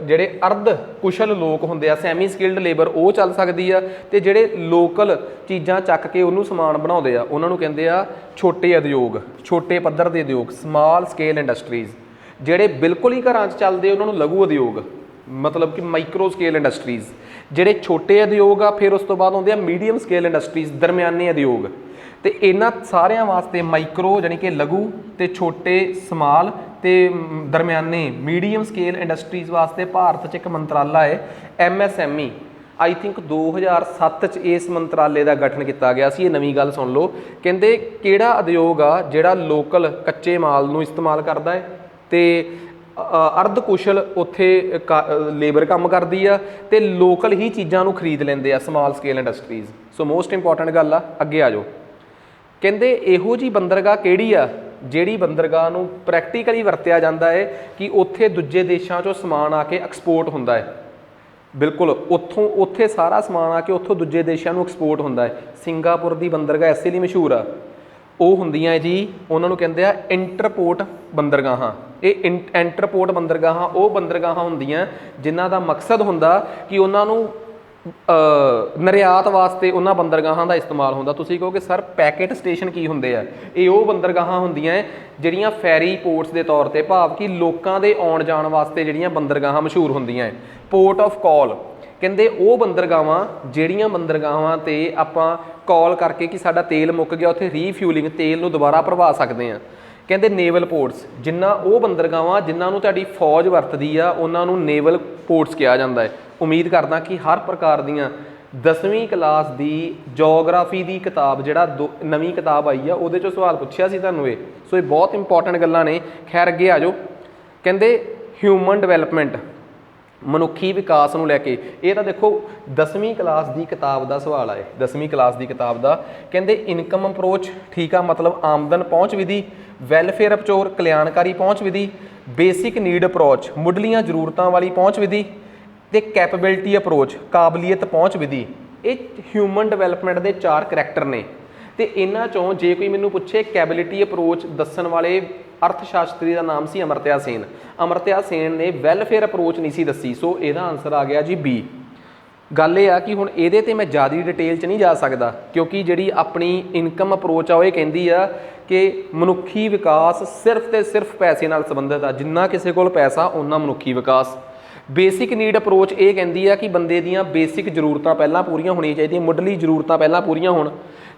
ਜਿਹੜੇ ਅਰਧ ਕੁਸ਼ਲ ਲੋਕ ਹੁੰਦੇ ਆ, ਸੈਮੀ ਸਕਿਲਡ ਲੇਬਰ, ਉਹ ਚੱਲ ਸਕਦੀ ਆ, ਤੇ ਜਿਹੜੇ ਲੋਕਲ ਚੀਜ਼ਾਂ ਚੱਕ ਕੇ ਉਹਨੂੰ ਸਮਾਨ ਬਣਾਉਂਦੇ ਆ ਉਹਨਾਂ ਨੂੰ ਕਹਿੰਦੇ ਆ ਛੋਟੇ ਉਦਯੋਗ, ਛੋਟੇ ਪੱਧਰ ਦੇ ਉਦਯੋਗ, ਸਮਾਲ ਸਕੇਲ ਇੰਡਸਟਰੀਜ਼। ਜਿਹੜੇ ਬਿਲਕੁਲ ਹੀ ਘਰਾਂ 'ਚ ਚੱਲਦੇ ਉਹਨਾਂ ਨੂੰ ਲਘੂ ਉਦਯੋਗ, ਮਤਲਬ ਕਿ ਮਾਈਕਰੋ ਸਕੇਲ ਇੰਡਸਟਰੀਜ਼। ਜਿਹੜੇ ਛੋਟੇ ਉਦਯੋਗ ਆ ਫਿਰ ਉਸ ਤੋਂ ਬਾਅਦ ਆਉਂਦੇ ਆ ਮੀਡੀਅਮ ਸਕੇਲ ਇੰਡਸਟਰੀਜ਼, ਦਰਮਿਆਨੇ ਉਦਯੋਗ। ਤੇ ਇਹਨਾਂ ਸਾਰਿਆਂ ਵਾਸਤੇ ਮਾਈਕਰੋ ਜਾਣੀ ਕਿ ਲਘੂ, ਤੇ ਛੋਟੇ ਸਮਾਲ, ਤੇ ਦਰਮਿਆਨੇ ਮੀਡੀਅਮ ਸਕੇਲ ਇੰਡਸਟਰੀਜ਼ ਵਾਸਤੇ ਭਾਰਤ 'ਚ ਇੱਕ ਮੰਤਰਾਲਾ ਹੈ MSME। ਆਈ ਥਿੰਕ 2007 'ਚ ਇਸ ਮੰਤਰਾਲੇ ਦਾ ਗਠਨ ਕੀਤਾ ਗਿਆ ਸੀ। ਇਹ ਨਵੀਂ ਗੱਲ ਸੁਣ ਲਓ। ਕਹਿੰਦੇ ਕਿਹੜਾ ਉਦਯੋਗ ਆ ਜਿਹੜਾ ਲੋਕਲ ਕੱਚੇ ਮਾਲ ਨੂੰ ਇਸਤੇਮਾਲ ਕਰਦਾ ਹੈ ਤੇ ਅਰਧ ਕੁਸ਼ਲ ਉੱਥੇ ਲੇਬਰ ਕੰਮ ਕਰਦੀ ਆ ਤੇ ਲੋਕਲ ਹੀ ਚੀਜ਼ਾਂ ਨੂੰ ਖਰੀਦ ਲੈਂਦੇ ਆ, ਸਮਾਲ ਸਕੇਲ ਇੰਡਸਟਰੀਜ਼। ਸੋ ਮੋਸਟ ਇੰਪੋਰਟੈਂਟ ਗੱਲ ਆ। ਅੱਗੇ ਆ ਜਾਓ। ਕਹਿੰਦੇ ਇਹੋ ਜਿਹੀ ਬੰਦਰਗਾਹ ਕਿਹੜੀ ਆ ਜਿਹੜੀ ਬੰਦਰਗਾਹ ਨੂੰ ਪ੍ਰੈਕਟੀਕਲੀ ਵਰਤਿਆ ਜਾਂਦਾ ਹੈ ਕਿ ਉੱਥੇ ਦੂਜੇ ਦੇਸ਼ਾਂ 'ਚੋਂ ਸਮਾਨ ਆ ਕੇ ਐਕਸਪੋਰਟ ਹੁੰਦਾ ਹੈ? ਬਿਲਕੁਲ, ਉੱਥੇ ਸਾਰਾ ਸਮਾਨ ਆ ਕੇ ਉੱਥੋਂ ਦੂਜੇ ਦੇਸ਼ਾਂ ਨੂੰ ਐਕਸਪੋਰਟ ਹੁੰਦਾ ਹੈ। ਸਿੰਗਾਪੁਰ ਦੀ ਬੰਦਰਗਾਹ ਇਸੇ ਲਈ ਮਸ਼ਹੂਰ ਆ। ਉਹ ਹੁੰਦੀਆਂ ਜੀ, ਉਹਨਾਂ ਨੂੰ ਕਹਿੰਦੇ ਆ ਇੰਟਰਪੋਰਟ ਬੰਦਰਗਾਹਾਂ। ਇਹ ਇੰਟਰਪੋਰਟ ਬੰਦਰਗਾਹਾਂ ਉਹ ਬੰਦਰਗਾਹਾਂ ਹੁੰਦੀਆਂ ਜਿਨ੍ਹਾਂ ਦਾ ਮਕਸਦ ਹੁੰਦਾ ਕਿ ਉਹਨਾਂ ਨੂੰ ਨਿਰਯਾਤ ਵਾਸਤੇ ਉਹਨਾਂ ਬੰਦਰਗਾਹਾਂ ਦਾ ਇਸਤੇਮਾਲ ਹੁੰਦਾ। ਤੁਸੀਂ ਕਹੋਗੇ ਸਰ ਪੈਕੇਟ ਸਟੇਸ਼ਨ ਕੀ ਹੁੰਦੇ ਆ? ਇਹ ਉਹ ਬੰਦਰਗਾਹਾਂ ਹੁੰਦੀਆਂ ਜਿਹੜੀਆਂ ਫੈਰੀ ਪੋਰਟਸ ਦੇ ਤੌਰ ਤੇ, ਭਾਵ ਕਿ ਲੋਕਾਂ ਦੇ ਆਉਣ ਜਾਣ ਵਾਸਤੇ ਜਿਹੜੀਆਂ ਬੰਦਰਗਾਹਾਂ ਮਸ਼ਹੂਰ ਹੁੰਦੀਆਂ ਹੈ। ਪੋਰਟ ਆਫ ਕਾਲ ਕਹਿੰਦੇ ਉਹ ਬੰਦਰਗਾਹਾਂ ਜਿਹੜੀਆਂ ਬੰਦਰਗਾਹਾਂ ਤੇ ਆਪਾਂ ਕਾਲ ਕਰਕੇ ਕਿ ਸਾਡਾ ਤੇਲ ਮੁੱਕ ਗਿਆ, ਉੱਥੇ ਰੀਫਿਊਲਿੰਗ, ਤੇਲ ਨੂੰ ਦੁਬਾਰਾ ਭਰਵਾ ਸਕਦੇ ਹਾਂ। ਕਹਿੰਦੇ ਨੇਵਲ ਪੋਰਟਸ, ਜਿਨ੍ਹਾਂ ਉਹ ਬੰਦਰਗਾਹਾਂ ਜਿਨ੍ਹਾਂ ਨੂੰ ਤੁਹਾਡੀ ਫੌਜ ਵਰਤਦੀ ਆ ਉਹਨਾਂ ਨੂੰ ਨੇਵਲ ਪੋਰਟਸ ਕਿਹਾ ਜਾਂਦਾ ਹੈ। ਉਮੀਦ ਕਰਦਾ ਕਿ ਹਰ ਪ੍ਰਕਾਰ ਦੀਆਂ 10ਵੀਂ ਕਲਾਸ ਦੀ ਜੋਗਰਾਫੀ ਦੀ ਕਿਤਾਬ, ਜਿਹੜਾ ਨਵੀਂ ਕਿਤਾਬ ਆਈ ਆ, ਉਹਦੇ 'ਚੋਂ ਸਵਾਲ ਪੁੱਛਿਆ ਸੀ ਤੁਹਾਨੂੰ ਇਹ। ਸੋ ਇਹ ਬਹੁਤ ਇੰਪੋਰਟੈਂਟ ਗੱਲਾਂ ਨੇ। ਖੈਰ ਅੱਗੇ ਆ ਜਾਓ। ਕਹਿੰਦੇ ਹਿਊਮਨ ਡਿਵੈਲਪਮੈਂਟ, ਮਨੁੱਖੀ ਵਿਕਾਸ ਨੂੰ ਲੈ ਕੇ, ਇਹ ਤਾਂ ਦੇਖੋ 10ਵੀਂ ਕਲਾਸ ਦੀ ਕਿਤਾਬ ਦਾ ਸਵਾਲ ਆਏ, 10ਵੀਂ ਕਲਾਸ ਦੀ ਕਿਤਾਬ ਦਾ। ਕਹਿੰਦੇ ਇਨਕਮ ਅਪਰੋਚ, ਠੀਕ ਆ, ਮਤਲਬ ਆਮਦਨ ਪਹੁੰਚ ਵਿਧੀ, ਵੈਲਫੇਅਰ ਅਪਰੋਚ, ਕਲਿਆਣਕਾਰੀ ਪਹੁੰਚ ਵਿਧੀ, ਬੇਸਿਕ ਨੀਡ ਅਪਰੋਚ, ਮੁੱਢਲੀਆਂ ਜ਼ਰੂਰਤਾਂ ਵਾਲੀ ਪਹੁੰਚ ਵਿਧੀ, ਤੇ ਕੈਪੇਬਿਲਿਟੀ ਅਪਰੋਚ, ਕਾਬਲੀਅਤ ਪਹੁੰਚ ਵਿਧੀ। ਇਹ ਹਿਊਮਨ ਡਿਵੈਲਪਮੈਂਟ ਦੇ 4 ਕਰੈਕਟਰ ਨੇ। ਤੇ ਇਹਨਾਂ 'ਚੋਂ ਜੇ ਕੋਈ ਮੈਨੂੰ ਪੁੱਛੇ ਕੈਬਿਲਿਟੀ ਅਪਰੋਚ ਦੱਸਣ ਵਾਲੇ ਅਰਥ ਸ਼ਾਸਤਰੀ ਦਾ ਨਾਮ ਸੀ ਅਮਰਤਿਆ ਸੇਨ। ਅਮਰਤਿਆ ਸੇਨ ਨੇ ਵੈਲਫੇਅਰ ਅਪਰੋਚ ਨਹੀਂ ਸੀ ਦੱਸੀ। ਸੋ ਇਹਦਾ ਆਨਸਰ ਆ ਗਿਆ ਜੀ B। ਗੱਲ ਇਹ ਆ ਕਿ ਹੁਣ ਇਹਦੇ ਤੇ ਮੈਂ ਜ਼ਿਆਦਾ ਡਿਟੇਲ 'ਚ ਨਹੀਂ ਜਾ ਸਕਦਾ ਕਿਉਂਕਿ ਜਿਹੜੀ ਆਪਣੀ ਇਨਕਮ ਅਪਰੋਚ ਆ ਉਹ ਇਹ ਕਹਿੰਦੀ ਆ ਕਿ ਮਨੁੱਖੀ ਵਿਕਾਸ ਸਿਰਫ ਤੇ ਸਿਰਫ ਪੈਸੇ ਨਾਲ ਸੰਬੰਧਿਤ ਆ। ਜਿੰਨਾ ਕਿਸੇ ਕੋਲ ਪੈਸਾ ਓਨਾ ਮਨੁੱਖੀ ਵਿਕਾਸ। ਬੇਸਿਕ ਨੀਡ ਅਪਰੋਚ ਇਹ ਕਹਿੰਦੀ ਆ ਕਿ ਬੰਦੇ ਦੀਆਂ ਬੇਸਿਕ ਜ਼ਰੂਰਤਾਂ ਪਹਿਲਾਂ ਪੂਰੀਆਂ ਹੋਣੀਆਂ ਚਾਹੀਦੀਆਂ, ਮੁੱਢਲੀ ਜ਼ਰੂਰਤਾਂ ਪਹਿਲਾਂ ਪੂਰੀਆਂ ਹੋਣ।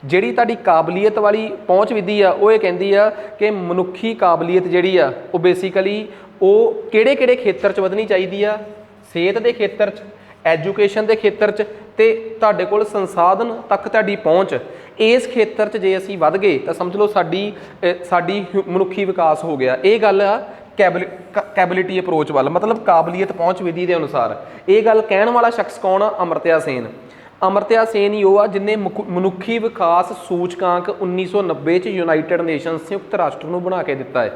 ਜਿਹੜੀ ਤੁਹਾਡੀ ਕਾਬਲੀਅਤ ਵਾਲੀ ਪਹੁੰਚ ਵਿਧੀ ਆ ਉਹ ਇਹ ਕਹਿੰਦੀ ਆ ਕਿ ਮਨੁੱਖੀ ਕਾਬਲੀਅਤ ਜਿਹੜੀ ਆ ਉਹ ਬੇਸਿਕਲੀ ਉਹ ਕਿਹੜੇ ਖੇਤਰ 'ਚ ਵਧਣੀ ਚਾਹੀਦੀ ਆ? ਸਿਹਤ ਦੇ ਖੇਤਰ 'ਚ, ਐਜੂਕੇਸ਼ਨ ਦੇ ਖੇਤਰ 'ਚ ਤੇ ਤੁਹਾਡੇ ਕੋਲ ਸੰਸਾਧਨ ਤੱਕ ਤੁਹਾਡੀ ਪਹੁੰਚ, ਇਸ ਖੇਤਰ 'ਚ ਜੇ ਅਸੀਂ ਵੱਧ ਗਏ ਤਾਂ ਸਮਝ ਲਓ ਸਾਡੀ ਮਨੁੱਖੀ ਵਿਕਾਸ ਹੋ ਗਿਆ। ਇਹ ਗੱਲ ਆ ਕੈਬਿਲਿਟੀ ਅਪਰੋਚ ਵੱਲ, ਮਤਲਬ ਕਾਬਲੀਅਤ ਪਹੁੰਚ ਵਿਧੀ ਦੇ ਅਨੁਸਾਰ। ਇਹ ਗੱਲ ਕਹਿਣ ਵਾਲਾ ਸ਼ਖਸ ਕੌਣ ਆ? ਅਮਰਤਿਆ ਸੇਨ। ਅਮਰਤਿਆ ਸੇਨ ਹੀ ਉਹ ਆ ਜਿਨੇ ਮਨੁੱਖੀ ਵਿਕਾਸ ਸੂਚਕਾਂਕ 1990 ਚ ਯੂਨਾਈਟਿਡ ਨੇਸ਼ਨ ਸੰਯੁਕਤ ਰਾਸ਼ਟਰ ਨੂੰ ਬਣਾ ਕੇ ਦਿੱਤਾ ਹੈ।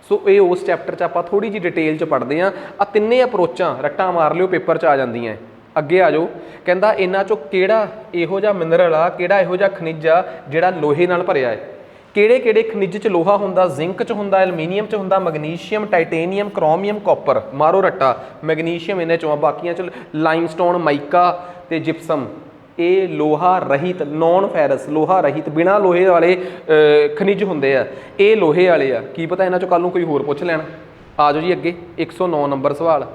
ਸੋ ਇਹ ਉਸ ਚੈਪਟਰ 'ਚ ਆਪਾਂ ਥੋੜੀ ਜਿਹੀ ਡਿਟੇਲ 'ਚ ਪੜ੍ਹਦੇ ਹਾਂ। ਆ ਤਿੰਨੇ ਅਪਰੋਚਾਂ ਰੱਟਾਂ ਮਾਰ ਲਿਓ, ਪੇਪਰ 'ਚ ਆ ਜਾਂਦੀਆਂ। ਅੱਗੇ ਆ ਜਾਓ, ਕਹਿੰਦਾ ਇਹਨਾਂ 'ਚੋਂ ਕਿਹੜਾ ਇਹੋ ਜਿਹਾ ਮਿਨਰਲ ਆ, ਕਿਹੜਾ ਇਹੋ ਜਿਹਾ ਖਣਿਜ ਆ ਜਿਹੜਾ ਲੋਹੇ ਨਾਲ ਭਰਿਆ ਹੈ। ਕਿਹੜੇ ਕਿਹੜੇ ਖਣਿਜ 'ਚ ਲੋਹਾ ਹੁੰਦਾ? ਜ਼ਿੰਕ 'ਚ ਹੁੰਦਾ, ਐਲੂਮੀਨੀਅਮ 'ਚ ਹੁੰਦਾ, ਮੈਗਨੀਸ਼ੀਅਮ, ਟਾਈਟੇਨੀਅਮ, ਕ੍ਰੋਮੀਅਮ, ਕਾਪਰ। ਮਾਰੋ ਰੱਟਾ। ਮੈਗਨੀਸ਼ੀਅਮ ਇਹਨਾਂ 'ਚੋਂ ਆ, ਬਾਕੀਆਂ 'ਚ ਲਾਈਮਸਟੋਨ, ਮਾਈਕਾ ਤੇ ਜਿਪਸਮ। ਇਹ ਲੋਹਾ ਰਹਿਤ, ਨੌਨ ਫੈਰਸ, ਲੋਹਾ ਰਹਿਤ, ਬਿਨਾਂ ਲੋਹੇ ਵਾਲੇ ਖਣਿਜ ਹੁੰਦੇ ਆ। ਇਹ ਲੋਹੇ ਵਾਲੇ ਆ। ਕੀ ਪਤਾ ਇਹਨਾਂ 'ਚੋਂ ਕੱਲ੍ਹ ਨੂੰ ਕੋਈ ਹੋਰ ਪੁੱਛ ਲੈਣ। ਆ ਜਾਓ ਜੀ ਅੱਗੇ, 109 ਨੰਬਰ ਸਵਾਲ।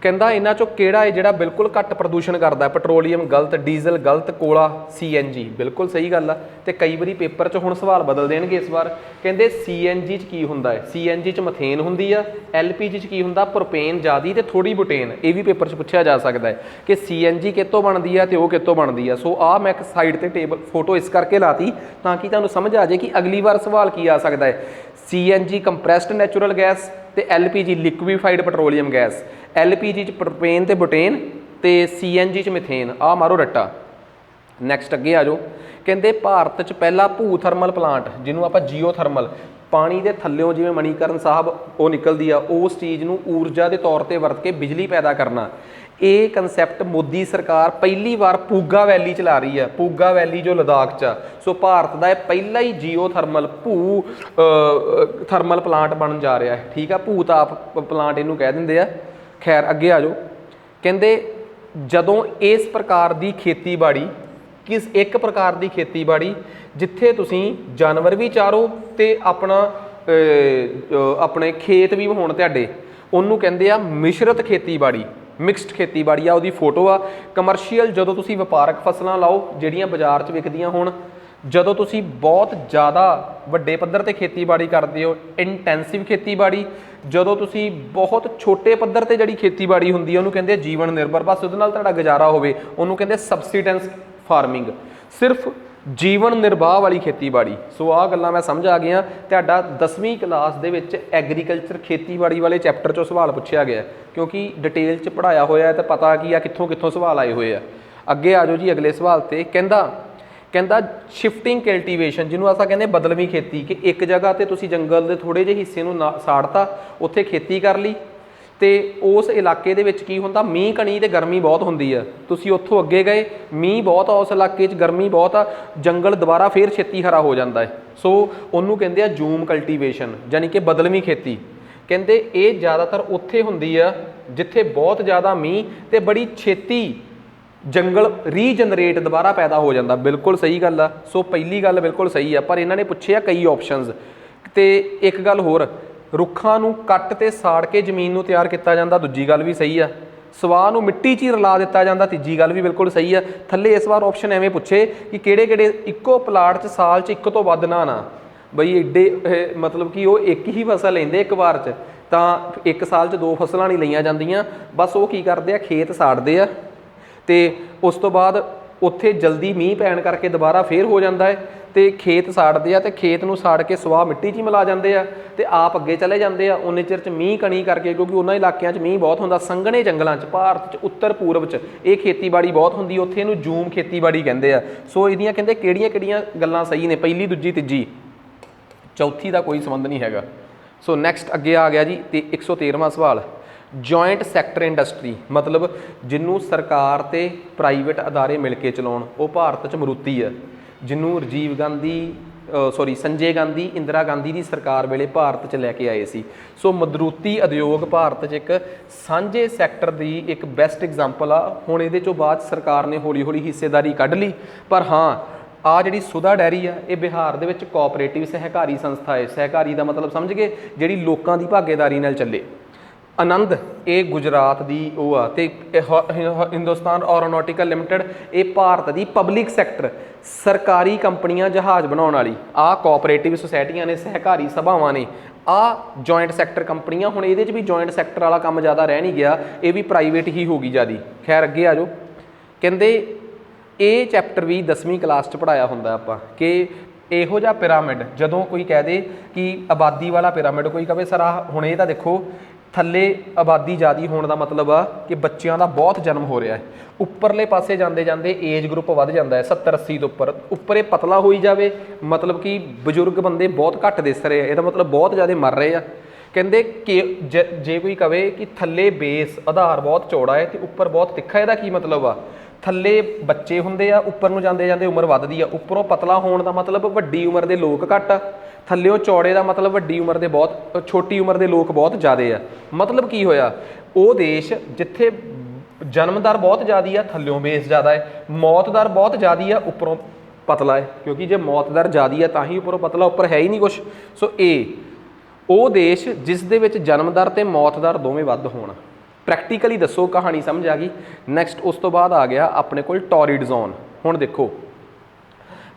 ਕਹਿੰਦਾ ਇਹਨਾਂ 'ਚੋਂ ਕਿਹੜਾ ਹੈ ਜਿਹੜਾ ਬਿਲਕੁਲ ਘੱਟ ਪ੍ਰਦੂਸ਼ਣ ਕਰਦਾ? ਪੈਟਰੋਲੀਅਮ ਗਲਤ, ਡੀਜ਼ਲ ਗਲਤ, ਕੋਲਾ, CNG ਬਿਲਕੁਲ ਸਹੀ ਗੱਲ ਆ। ਤੇ ਕਈ ਵਾਰੀ ਪੇਪਰ 'ਚ ਹੁਣ ਸਵਾਲ ਬਦਲ ਦੇਣਗੇ ਇਸ ਵਾਰ। ਕਹਿੰਦੇ CNG 'ਚ ਕੀ ਹੁੰਦਾ ਹੈ? CNG 'ਚ ਮਥੇਨ ਹੁੰਦੀ ਆ। LPG 'ਚ ਕੀ ਹੁੰਦਾ? ਪ੍ਰੋਪੇਨ ਜ਼ਿਆਦੀ ਤੇ ਥੋੜੀ ਬੁਟੇਨ। ਇਹ ਵੀ ਪੇਪਰ 'ਚ ਪੁੱਛਿਆ ਜਾ ਸਕਦਾ ਹੈ ਕਿ CNG ਕਿੱਥੋਂ ਬਣਦੀ ਆ ਤੇ ਉਹ ਕਿੱਥੋਂ ਬਣਦੀ ਆ। ਸੋ ਆਹ ਮੈਂ ਇੱਕ ਸਾਈਡ ਤੇ ਟੇਬਲ ਫੋਟੋ ਇਸ ਕਰਕੇ ਲਾਤੀ ਤਾਂ ਕਿ ਤੁਹਾਨੂੰ ਸਮਝ ਆ ਜਾਏ ਕਿ ਅਗਲੀ ਵਾਰ ਸਵਾਲ ਕੀ ਆ ਸਕਦਾ ਹੈ। CNG ਕੰਪਰੈਸਡ ਨੈਚੁਰਲ ਗੈਸ ਤੇ LPG ਲਿਕੁਇਫਾਈਡ ਪੈਟਰੋਲੀਅਮ ਗੈਸ। LPG 'ਚ ਪ੍ਰੋਪੇਨ ਤੇ ਬੁਟੇਨ ਤੇ CNG 'ਚ ਮਿਥੇਨ। ਆ ਮਾਰੋ ਰੱਟਾ। ਨੈਕਸਟ ਅੱਗੇ ਆ ਜਾਓ। ਕਹਿੰਦੇ ਭਾਰਤ 'ਚ ਪਹਿਲਾ ਭੂ ਥਰਮਲ ਪਲਾਂਟ, ਜਿਹਨੂੰ ਆਪਾਂ ਜੀਓ ਥਰਮਲ, ਪਾਣੀ ਦੇ ਥੱਲਿਓਂ ਜਿਵੇਂ ਮਣੀਕਰਨ ਸਾਹਿਬ ਉਹ ਨਿਕਲਦੀ ਆ, ਉਸ ਚੀਜ਼ ਨੂੰ ਊਰਜਾ ਦੇ ਤੌਰ ਤੇ ਵਰਤ ਕੇ ਬਿਜਲੀ ਪੈਦਾ ਕਰਨਾ। ਇਹ ਕਨਸੈਪਟ ਮੋਦੀ ਸਰਕਾਰ ਪਹਿਲੀ ਵਾਰ ਪੂਗਾ ਵੈਲੀ ਚਲਾ ਰਹੀ ਆ। ਪੂਗਾ ਵੈਲੀ ਜੋ ਲਦਾਖ 'ਚ ਆ। ਸੋ ਭਾਰਤ ਦਾ ਇਹ ਪਹਿਲਾ ਹੀ ਜੀਓ ਥਰਮਲ ਭੂ ਥਰਮਲ ਪਲਾਂਟ ਬਣਨ ਜਾ ਰਿਹਾ ਹੈ। ਠੀਕ ਆ, ਭੂ ਤਾਪ ਪਲਾਂਟ ਇਹਨੂੰ ਕਹਿ ਦਿੰਦੇ ਆ। ਖੈਰ ਅੱਗੇ ਆ ਜਾਓ। ਕਹਿੰਦੇ ਜਦੋਂ ਇਸ ਪ੍ਰਕਾਰ ਦੀ ਖੇਤੀਬਾੜੀ, ਕਿਸ ਇੱਕ ਪ੍ਰਕਾਰ ਦੀ ਖੇਤੀਬਾੜੀ ਜਿੱਥੇ ਤੁਸੀਂ ਜਾਨਵਰ ਵੀ ਚਾਰੋ ਤੇ ਆਪਣੇ ਖੇਤ ਵੀ ਹੋਣ ਤੁਹਾਡੇ, ਉਹਨੂੰ ਕਹਿੰਦੇ ਆ ਮਿਸ਼ਰਤ ਖੇਤੀਬਾੜੀ, ਮਿਕਸਡ ਖੇਤੀਬਾੜੀ ਆ। ਉਹਦੀ ਫੋਟੋ ਆ। ਕਮਰਸ਼ੀਅਲ, ਜਦੋਂ ਤੁਸੀਂ ਵਪਾਰਕ ਫਸਲਾਂ ਲਾਓ ਜਿਹੜੀਆਂ ਬਾਜ਼ਾਰ 'ਚ ਵਿਕਦੀਆਂ ਹੋਣ। ਜਦੋਂ ਤੁਸੀਂ ਬਹੁਤ ਜ਼ਿਆਦਾ ਵੱਡੇ ਪੱਧਰ ਤੇ ਖੇਤੀਬਾੜੀ ਕਰਦੇ ਹੋ, ਇੰਟੈਂਸਿਵ ਖੇਤੀਬਾੜੀ। ਜਦੋਂ ਤੁਸੀਂ ਬਹੁਤ ਛੋਟੇ ਪੱਧਰ ਤੇ ਜਿਹੜੀ ਖੇਤੀਬਾੜੀ ਹੁੰਦੀ ਹੈ ਉਹਨੂੰ ਕਹਿੰਦੇ ਜੀਵਨ ਨਿਰਭਰ, ਬਸ ਉਹਦੇ ਨਾਲ ਤੁਹਾਡਾ ਗੁਜ਼ਾਰਾ ਹੋਵੇ, ਉਹਨੂੰ ਕਹਿੰਦੇ ਸਬਸਿਡੈਂਸ ਫਾਰਮਿੰਗ, ਸਿਰਫ ਜੀਵਨ ਨਿਰਬਾਹ ਵਾਲੀ ਖੇਤੀਬਾੜੀ। ਸੋ ਆਹ ਗੱਲਾਂ ਮੈਂ ਸਮਝ ਆ ਗਈਆਂ। ਤੁਹਾਡਾ 10ਵੀਂ ਕਲਾਸ ਦੇ ਵਿੱਚ ਐਗਰੀਕਲਚਰ ਖੇਤੀਬਾੜੀ ਵਾਲੇ ਚੈਪਟਰ 'ਚੋਂ ਸਵਾਲ ਪੁੱਛਿਆ ਗਿਆ ਕਿਉਂਕਿ ਡਿਟੇਲ 'ਚ ਪੜ੍ਹਾਇਆ ਹੋਇਆ ਹੈ ਤਾਂ ਪਤਾ ਕੀ ਆ ਕਿੱਥੋਂ ਕਿੱਥੋਂ ਸਵਾਲ ਆਏ ਹੋਏ ਆ। ਅੱਗੇ ਆ ਜਾਓ ਜੀ ਅਗਲੇ ਸਵਾਲ ਤੇ। ਕਹਿੰਦਾ ਸ਼ਿਫਟਿੰਗ ਕਲਟੀਵੇਸ਼ਨ, ਜਿਹਨੂੰ ਆਪਾਂ ਕਹਿੰਦੇ ਬਦਲਵੀਂ ਖੇਤੀ, ਕਿ ਇੱਕ ਜਗ੍ਹਾ ਤੇ ਤੁਸੀਂ ਜੰਗਲ ਦੇ ਥੋੜੇ ਜਿਹੇ ਹਿੱਸੇ ਨੂੰ ਸਾੜਤਾ, ਉੱਥੇ ਖੇਤੀ ਕਰ ਲਈ ਤੇ ਉਸ ਇਲਾਕੇ ਦੇ ਵਿੱਚ ਕੀ ਹੁੰਦਾ? ਮੀਂਹ ਕਣੀ ਤੇ ਗਰਮੀ ਬਹੁਤ ਹੁੰਦੀ ਆ। ਤੁਸੀਂ ਉੱਥੋਂ ਅੱਗੇ ਗਏ, ਮੀਂਹ ਬਹੁਤ ਆ ਉਸ ਇਲਾਕੇ 'ਚ, ਗਰਮੀ ਬਹੁਤ ਆ, ਜੰਗਲ ਦੁਬਾਰਾ ਫੇਰ ਛੇਤੀ ਹਰਾ ਹੋ ਜਾਂਦਾ ਹੈ। ਸੋ ਉਹਨੂੰ ਕਹਿੰਦੇ ਆ ਜੂਮ ਕਲਟੀਵੇਸ਼ਨ, ਯਾਨੀ ਕਿ ਬਦਲਵੀਂ ਖੇਤੀ। ਕਹਿੰਦੇ ਇਹ ਜ਼ਿਆਦਾਤਰ ਉੱਥੇ ਹੁੰਦੀ ਆ ਜਿੱਥੇ ਬਹੁਤ ਜ਼ਿਆਦਾ ਮੀਂਹ ਤੇ ਬੜੀ ਛੇਤੀ ਜੰਗਲ ਰੀਜਨਰੇਟ ਦੁਬਾਰਾ ਪੈਦਾ ਹੋ ਜਾਂਦਾ। ਬਿਲਕੁਲ ਸਹੀ ਗੱਲ ਆ। ਸੋ ਪਹਿਲੀ ਗੱਲ ਬਿਲਕੁਲ ਸਹੀ ਆ, ਪਰ ਇਹਨਾਂ ਨੇ ਪੁੱਛਿਆ ਕਈ ਆਪਸ਼ਨਸ। ਤੇ ਇੱਕ ਗੱਲ ਹੋਰ, ਰੁੱਖਾਂ ਨੂੰ ਕੱਟ ਤੇ ਸਾੜ ਕੇ ਜ਼ਮੀਨ ਨੂੰ ਤਿਆਰ ਕੀਤਾ ਜਾਂਦਾ, ਦੂਜੀ ਗੱਲ ਵੀ ਸਹੀ ਆ। ਸਵਾਹ ਨੂੰ ਮਿੱਟੀ 'ਚ ਹੀ ਰਲਾ ਦਿੱਤਾ ਜਾਂਦਾ, ਤੀਜੀ ਗੱਲ ਵੀ ਬਿਲਕੁਲ ਸਹੀ ਆ। ਥੱਲੇ ਇਸ ਵਾਰ ਆਪਸ਼ਨ ਐਵੇਂ ਪੁੱਛੇ ਕਿ ਕਿਹੜੇ ਕਿਹੜੇ ਇੱਕੋ ਪਲਾਟ 'ਚ ਸਾਲ 'ਚ ਇੱਕ ਤੋਂ ਵੱਧ ਨਾ ਬਈ ਏਡੇ, ਮਤਲਬ ਕਿ ਉਹ ਇੱਕ ਹੀ ਫਸਲ ਲੈਂਦੇ ਇੱਕ ਵਾਰ 'ਚ, ਤਾਂ ਇੱਕ ਸਾਲ 'ਚ ਦੋ ਫਸਲਾਂ ਨਹੀਂ ਲਈਆਂ ਜਾਂਦੀਆਂ। ਬਸ ਉਹ ਕੀ ਕਰਦੇ ਆ, ਖੇਤ ਸਾੜਦੇ ਆ ਤੇ ਉਸ ਤੋਂ ਬਾਅਦ ਉੱਥੇ ਜਲਦੀ ਮੀਂਹ ਪੈਣ ਕਰਕੇ ਦੁਬਾਰਾ ਫੇਰ ਹੋ ਜਾਂਦਾ ਹੈ ਤੇ ਖੇਤ ਸਾੜਦੇ ਆ ਤੇ ਖੇਤ ਨੂੰ ਸਾੜ ਕੇ ਸਵਾਹ ਮਿੱਟੀ 'ਚ ਹੀ ਮਿਲਾ ਜਾਂਦੇ ਆ ਤੇ ਆਪ ਅੱਗੇ ਚਲੇ ਜਾਂਦੇ ਆ। ਉਨੇ ਚਿਰ 'ਚ ਮੀਂਹ ਕਣੀ ਕਰਕੇ, ਕਿਉਂਕਿ ਉਹਨਾਂ ਇਲਾਕਿਆਂ 'ਚ ਮੀਂਹ ਬਹੁਤ ਹੁੰਦਾ, ਸੰਘਣੇ ਜੰਗਲਾਂ 'ਚ, ਭਾਰਤ 'ਚ ਉੱਤਰ ਪੂਰਬ 'ਚ ਇਹ ਖੇਤੀਬਾੜੀ ਬਹੁਤ ਹੁੰਦੀ, ਉੱਥੇ ਇਹਨੂੰ ਜੂਮ ਖੇਤੀਬਾੜੀ ਕਹਿੰਦੇ ਆ। ਸੋ ਇਹਦੀਆਂ ਕਹਿੰਦੇ ਕਿਹੜੀਆਂ ਕਿਹੜੀਆਂ ਗੱਲਾਂ ਸਹੀ ਨੇ? ਪਹਿਲੀ, ਦੂਜੀ, ਤੀਜੀ, ਚੌਥੀ ਦਾ ਕੋਈ ਸੰਬੰਧ ਨਹੀਂ ਹੈਗਾ। ਸੋ ਨੈਕਸਟ ਅੱਗੇ ਆ ਗਿਆ ਜੀ ਤੇ 113ਵਾਂ ਸਵਾਲ। ਜੁਆਇੰਟ ਸੈਕਟਰ ਇੰਡਸਟਰੀ, ਮਤਲਬ ਜਿਹਨੂੰ ਸਰਕਾਰ ਤੇ ਪ੍ਰਾਈਵੇਟ ਅਦਾਰੇ ਮਿਲ ਕੇ ਚਲਾਉਣ, ਉਹ ਭਾਰਤ 'ਚ ਮਰੂਤੀ ਆ, ਜਿਹਨੂੰ ਸੰਜੇ ਗਾਂਧੀ, ਇੰਦਰਾ ਗਾਂਧੀ ਦੀ ਸਰਕਾਰ ਵੇਲੇ ਭਾਰਤ 'ਚ ਲੈ ਕੇ ਆਏ ਸੀ। ਸੋ ਮਰੂਤੀ ਉਦਯੋਗ ਭਾਰਤ 'ਚ ਇੱਕ ਸਾਂਝੇ ਸੈਕਟਰ ਦੀ ਇੱਕ ਬੈਸਟ ਐਗਜ਼ਾਮਪਲ ਆ। ਹੁਣ ਇਹਦੇ 'ਚੋਂ ਬਾਅਦ ਸਰਕਾਰ ਨੇ ਹੌਲੀ ਹੌਲੀ ਹਿੱਸੇਦਾਰੀ ਕੱਢ ਲਈ, ਪਰ ਹਾਂ ਆ ਜਿਹੜੀ ਸੁਧਾ ਡੈਰੀ ਆ ਇਹ ਬਿਹਾਰ ਦੇ ਵਿੱਚ ਕੋਆਪਰੇਟਿਵ ਸਹਿਕਾਰੀ ਸੰਸਥਾ ਹੈ। ਸਹਿਕਾਰੀ ਦਾ ਮਤਲਬ ਸਮਝ ਗਏ, ਜਿਹੜੀ ਲੋਕਾਂ ਦੀ ਭਾਗੀਦਾਰੀ ਨਾਲ ਚੱਲੇ। ਆਨੰਦ ਇਹ ਗੁਜਰਾਤ ਦੀ ਉਹ ਆ ਤੇ ਹਿੰਦੁਸਤਾਨ ਐਰੋਨੌਟਿਕਲ ਲਿਮਟਿਡ ਇਹ ਭਾਰਤ ਦੀ ਪਬਲਿਕ ਸੈਕਟਰ ਸਰਕਾਰੀ ਕੰਪਨੀਆਂ ਜਹਾਜ਼ ਬਣਾਉਣ ਵਾਲੀ ਆ ਕੋਆਪਰੇਟਿਵ ਸੁਸਾਇਟੀਆਂ ਨੇ ਸਹਿਕਾਰੀ ਸਭਾਵਾਂ ਨੇ ਆ ਜੁਆਇੰਟ ਸੈਕਟਰ ਕੰਪਨੀਆਂ। ਹੁਣ ਇਹਦੇ 'ਚ ਵੀ ਜੁਆਇੰਟ ਸੈਕਟਰ ਵਾਲਾ ਕੰਮ ਜ਼ਿਆਦਾ ਰਹਿ ਨਹੀਂ ਗਿਆ, ਇਹ ਵੀ ਪ੍ਰਾਈਵੇਟ ਹੀ ਹੋ ਗਈ ਜ਼ਿਆਦੀ। ਖੈਰ ਅੱਗੇ ਆ ਜਾਓ। ਕਹਿੰਦੇ ਇਹ ਚੈਪਟਰ ਵੀ 10ਵੀਂ ਕਲਾਸ 'ਚ ਪੜ੍ਹਾਇਆ ਹੁੰਦਾ ਆਪਾਂ ਕਿ ਇਹੋ ਜਿਹਾ ਪਿਰਾਮਿਡ ਜਦੋਂ ਕੋਈ ਕਹਿ ਦੇ ਕਿ ਆਬਾਦੀ ਵਾਲਾ ਪਿਰਾਮਿਡ, ਕੋਈ ਕਵੇ ਸਰ ਆਹ ਹੁਣ ਇਹ ਤਾਂ ਦੇਖੋ ਥੱਲੇ ਆਬਾਦੀ ਜ਼ਿਆਦਾ ਹੋਣ ਦਾ ਮਤਲਬ ਆ ਕਿ ਬੱਚਿਆਂ ਦਾ ਬਹੁਤ ਜਨਮ ਹੋ ਰਿਹਾ ਹੈ, ਉੱਪਰਲੇ ਪਾਸੇ ਜਾਂਦੇ ਜਾਂਦੇ ਏਜ ਗਰੁੱਪ ਵੱਧ ਜਾਂਦਾ ਹੈ 70-80 ਤੋਂ ਉੱਪਰ ਇਹ ਪਤਲਾ ਹੋਈ ਜਾਵੇ, ਮਤਲਬ ਕਿ ਬਜ਼ੁਰਗ ਬੰਦੇ ਬਹੁਤ ਘੱਟ ਦਿਸ ਰਹੇ ਆ, ਇਹਦਾ ਮਤਲਬ ਬਹੁਤ ਜ਼ਿਆਦਾ ਮਰ ਰਹੇ ਆ। ਕਹਿੰਦੇ ਕਿ ਜੇ ਕੋਈ ਕਵੇ ਕਿ ਥੱਲੇ ਬੇਸ ਆਧਾਰ ਬਹੁਤ ਚੌੜਾ ਹੈ ਤੇ ਉੱਪਰ ਬਹੁਤ ਤਿੱਖਾ, ਇਹਦਾ ਕੀ ਮਤਲਬ ਆ? ਥੱਲੇ ਬੱਚੇ ਹੁੰਦੇ ਆ, ਉੱਪਰ ਨੂੰ ਜਾਂਦੇ ਜਾਂਦੇ ਉਮਰ ਵੱਧਦੀ ਆ, ਉੱਪਰੋਂ ਪਤਲਾ ਹੋਣ ਦਾ ਮਤਲਬ ਵੱਡੀ ਉਮਰ ਦੇ ਲੋਕ ਘੱਟ ਆ, ਥੱਲਿਓਂ ਚੌੜੇ ਦਾ ਮਤਲਬ ਵੱਡੀ ਉਮਰ ਦੇ ਬਹੁਤ ਛੋਟੀ ਉਮਰ ਦੇ ਲੋਕ ਬਹੁਤ ਜ਼ਿਆਦੇ ਆ। ਮਤਲਬ ਕੀ ਹੋਇਆ? ਉਹ ਦੇਸ਼ ਜਿੱਥੇ ਜਨਮ ਦਰ ਬਹੁਤ ਜ਼ਿਆਦੀ ਆ, ਥੱਲਿਓਂ ਬੇਸ ਜ਼ਿਆਦਾ ਹੈ, ਮੌਤ ਦਰ ਬਹੁਤ ਜ਼ਿਆਦੀ ਆ, ਉੱਪਰੋਂ ਪਤਲਾ ਹੈ, ਕਿਉਂਕਿ ਜੇ ਮੌਤ ਦਰ ਜ਼ਿਆਦੀ ਆ ਤਾਂ ਹੀ ਉੱਪਰੋਂ ਪਤਲਾ, ਉੱਪਰ ਹੈ ਹੀ ਨਹੀਂ ਕੁਛ। ਸੋ ਇਹ ਉਹ ਦੇਸ਼ ਜਿਸ ਦੇ ਵਿੱਚ ਜਨਮ ਦਰ ਤੇ ਮੌਤ ਦਰ ਦੋਵੇਂ ਵੱਧ ਹੋਣ। ਪ੍ਰੈਕਟੀਕਲੀ ਦੱਸੋ, ਕਹਾਣੀ ਸਮਝ ਆ ਗਈ। ਨੈਕਸਟ ਉਸ ਤੋਂ ਬਾਅਦ ਆ ਗਿਆ ਆਪਣੇ ਕੋਲ ਟੋਰਿਡ ਜ਼ੋਨ। ਹੁਣ ਦੇਖੋ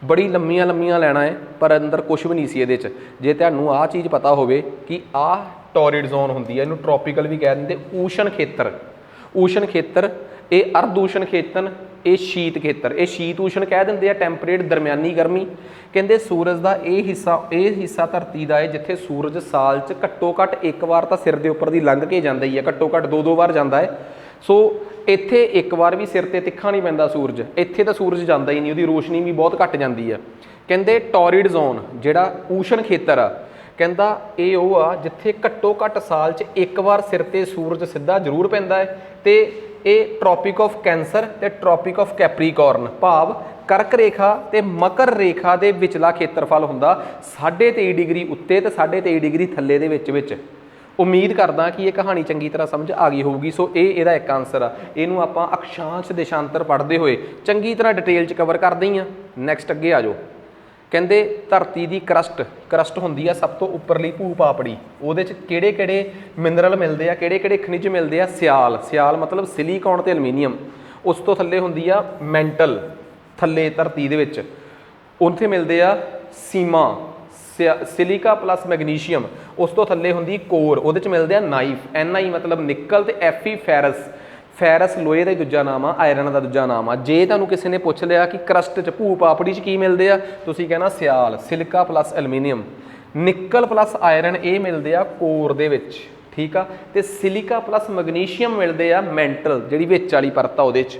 ਬੜੀ ਲੰਮੀਆਂ ਲੰਮੀਆਂ ਲੈਣਾ ਹੈ ਪਰ ਅੰਦਰ ਕੁਛ ਵੀ ਨਹੀਂ ਸੀ ਇਹਦੇ 'ਚ। ਜੇ ਤੁਹਾਨੂੰ ਆਹ ਚੀਜ਼ ਪਤਾ ਹੋਵੇ ਕਿ ਆਹ ਟੋਰਿਡ ਜ਼ੋਨ ਹੁੰਦੀ ਹੈ, ਇਹਨੂੰ ਟ੍ਰੋਪੀਕਲ ਵੀ ਕਹਿ ਦਿੰਦੇ, ਊਸ਼ਣ ਖੇਤਰ। ਊਸ਼ਣ ਖੇਤਰ ਇਹ ਅਰਧ ਊਸ਼ਣ ਖੇਤਰ, ਇਹ ਸ਼ੀਤ ਖੇਤਰ, ਇਹ ਸ਼ੀਤ ਊਸ਼ਣ ਕਹਿ ਦਿੰਦੇ ਆ, ਟੈਂਪਰੇਟ ਦਰਮਿਆਨੀ ਗਰਮੀ। ਕਹਿੰਦੇ ਸੂਰਜ ਦਾ ਇਹ ਹਿੱਸਾ ਧਰਤੀ ਦਾ ਹੈ ਜਿੱਥੇ ਸੂਰਜ ਸਾਲ 'ਚ ਘੱਟੋ ਘੱਟ ਇੱਕ ਵਾਰ ਤਾਂ ਸਿਰ ਦੇ ਉੱਪਰ ਦੀ ਲੰਘ ਕੇ ਜਾਂਦਾ ਹੀ ਹੈ, ਘੱਟੋ ਘੱਟ 2-2 ਵਾਰ ਜਾਂਦਾ ਹੈ। ਸੋ ਇੱਥੇ ਇੱਕ ਵਾਰ ਵੀ ਸਿਰ ਤੇ ਤਿੱਖਾ ਨਹੀਂ ਪੈਂਦਾ ਸੂਰਜ, ਇੱਥੇ ਤਾਂ ਸੂਰਜ ਜਾਂਦਾ ਹੀ ਨਹੀਂ, ਉਹਦੀ ਰੋਸ਼ਨੀ ਵੀ ਬਹੁਤ ਘੱਟ ਜਾਂਦੀ ਆ। ਕਹਿੰਦੇ ਟੋਰਿਡ ਜ਼ੋਨ ਜਿਹੜਾ ਊਸ਼ਣ ਖੇਤਰ ਆ, ਕਹਿੰਦਾ ਇਹ ਉਹ ਆ ਜਿੱਥੇ ਘੱਟੋ ਘੱਟ ਸਾਲ 'ਚ ਇੱਕ ਵਾਰ ਸਿਰ ਤੇ ਸੂਰਜ ਸਿੱਧਾ ਜ਼ਰੂਰ ਪੈਂਦਾ ਹੈ। ਤੇ ਇਹ ਟ੍ਰੋਪਿਕ ਆਫ ਕੈਂਸਰ ਤੇ ਟ੍ਰੋਪਿਕ ਆਫ ਕੈਪਰੀਕੋਰਨ ਭਾਵ ਕਰਕ ਰੇਖਾ ਤੇ ਮਕਰ ਰੇਖਾ ਦੇ ਵਿਚਲਾ ਖੇਤਰਫਲ ਹੁੰਦਾ 23.5 ਡਿਗਰੀ ਉੱਤੇ ਤੇ 23.5 ਡਿਗਰੀ ਥੱਲੇ ਦੇ ਵਿੱਚ। ਉਮੀਦ ਕਰਦਾ ਕਿ ਇਹ ਕਹਾਣੀ ਚੰਗੀ ਤਰ੍ਹਾਂ ਸਮਝ ਆ ਗਈ ਹੋਊਗੀ। ਸੋ ਇਹ ਇਹਦਾ ਇੱਕ ਆਨਸਰ ਆ। ਇਹਨੂੰ ਆਪਾਂ ਅਕਸ਼ਾਂਸ਼ ਦੇਸ਼ਾਂਤਰ ਪੜ੍ਹਦੇ ਹੋਏ ਚੰਗੀ ਤਰ੍ਹਾਂ ਡਿਟੇਲ 'ਚ ਕਵਰ ਕਰਦੇ ਹੀ ਆ। ਨੈਕਸਟ ਅੱਗੇ ਆ ਜਾਓ। ਕਹਿੰਦੇ ਧਰਤੀ ਦੀ ਕਰਸਟ ਹੁੰਦੀ ਆ ਸਭ ਤੋਂ ਉੱਪਰਲੀ ਭੂ ਪਾਪੜੀ, ਉਹਦੇ 'ਚ ਕਿਹੜੇ ਕਿਹੜੇ ਮਿਨਰਲ ਮਿਲਦੇ ਆ, ਕਿਹੜੇ ਕਿਹੜੇ ਖਣਿਜ ਮਿਲਦੇ ਆ? ਸਿਆਲ ਮਤਲਬ ਸਿਲੀਕੌਨ ਤੇ ਐਲੂਮੀਨੀਅਮ। ਉਸ ਤੋਂ ਥੱਲੇ ਹੁੰਦੀ ਆ ਮੈਂਟਲ, ਥੱਲੇ ਧਰਤੀ ਦੇ ਵਿੱਚ ਉੱਥੇ ਮਿਲਦੇ ਆ ਸੀਮਾ, ਸਿਲੀਕਾ ਪਲੱਸ ਮੈਗਨੀਸ਼ੀਅਮ। ਉਸ ਤੋਂ ਥੱਲੇ ਹੁੰਦੀ ਕੋਰ, ਉਹਦੇ 'ਚ ਮਿਲਦੇ ਆ ਨਾਈਫ, Ni ਮਤਲਬ ਨਿਕਲ ਤੇ Fe ਫੈਰਸ ਲੋਹੇ ਦਾ ਹੀ ਦੂਜਾ ਨਾਮ ਆ, ਆਇਰਨ ਦਾ ਦੂਜਾ ਨਾਮ ਆ। ਜੇ ਤੁਹਾਨੂੰ ਕਿਸੇ ਨੇ ਪੁੱਛ ਲਿਆ ਕਿ ਕਰਸਟ 'ਚ ਭੂ ਪਾਪੜੀ 'ਚ ਕੀ ਮਿਲਦੇ ਆ, ਤੁਸੀਂ ਕਹਿਣਾ ਸਿਆਲ, ਸਿਲਿਕਾ ਪਲੱਸ ਐਲੂਮੀਨੀਅਮ। ਨਿਕਲ ਪਲੱਸ ਆਇਰਨ ਇਹ ਮਿਲਦੇ ਆ ਕੋਰ ਦੇ ਵਿੱਚ, ਠੀਕ ਆ। ਤੇ ਸਿਲਿਕਾ ਪਲੱਸ ਮੈਗਨੀਸ਼ੀਅਮ ਮਿਲਦੇ ਆ ਮੈਂਟਲ, ਜਿਹੜੀ ਵਿੱਚ ਵਾਲੀ ਪਰਤ ਆ ਉਹਦੇ 'ਚ।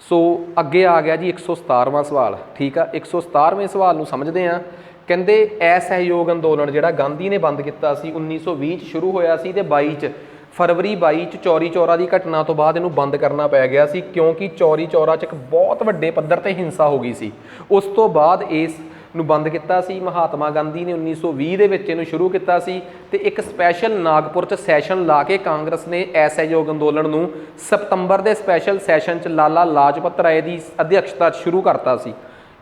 ਸੋ ਅੱਗੇ ਆ ਗਿਆ ਜੀ 117ਵਾਂ ਸਵਾਲ, ਠੀਕ ਆ। 117ਵੇਂ ਸਵਾਲ ਨੂੰ ਸਮਝਦੇ ਆ। ਕਹਿੰਦੇ ਅਸਹਿਯੋਗ ਅੰਦੋਲਨ ਜਿਹੜਾ ਗਾਂਧੀ ਨੇ ਬੰਦ ਕੀਤਾ ਸੀ 1920 'ਚ ਸ਼ੁਰੂ ਹੋਇਆ ਸੀ ਤੇ 22 'ਚ ਫਰਵਰੀ 22 'ਚ ਚੌਰੀ ਚੌਰਾ ਦੀ ਘਟਨਾ ਤੋਂ ਬਾਅਦ ਇਹਨੂੰ ਬੰਦ ਕਰਨਾ ਪੈ ਗਿਆ ਸੀ, ਕਿਉਂਕਿ ਚੌਰੀ ਚੌਰਾ 'ਚ ਇੱਕ ਬਹੁਤ ਵੱਡੇ ਪੱਧਰ ਤੇ ਹਿੰਸਾ ਹੋ ਗਈ ਸੀ। ਉਸ ਤੋਂ ਬਾਅਦ ਇਸ ਨੂੰ ਬੰਦ ਕੀਤਾ ਸੀ ਮਹਾਤਮਾ ਗਾਂਧੀ ਨੇ 1920 ਦੇ ਵਿੱਚ ਇਹਨੂੰ ਸ਼ੁਰੂ ਕੀਤਾ ਸੀ ਤੇ ਇੱਕ ਸਪੈਸ਼ਲ ਨਾਗਪੁਰ 'ਚ ਸੈਸ਼ਨ ਲਾ ਕੇ ਕਾਂਗਰਸ ਨੇ ਅਸਹਿਯੋਗ ਅੰਦੋਲਨ ਨੂੰ ਸਤੰਬਰ ਦੇ ਸਪੈਸ਼ਲ ਸੈਸ਼ਨ 'ਚ ਲਾਲਾ ਲਾਜਪਤ ਰਾਏ ਦੀ ਅਧਿਕਸ਼ਤਾ 'ਚ ਸ਼ੁਰੂ ਕਰਤਾ ਸੀ।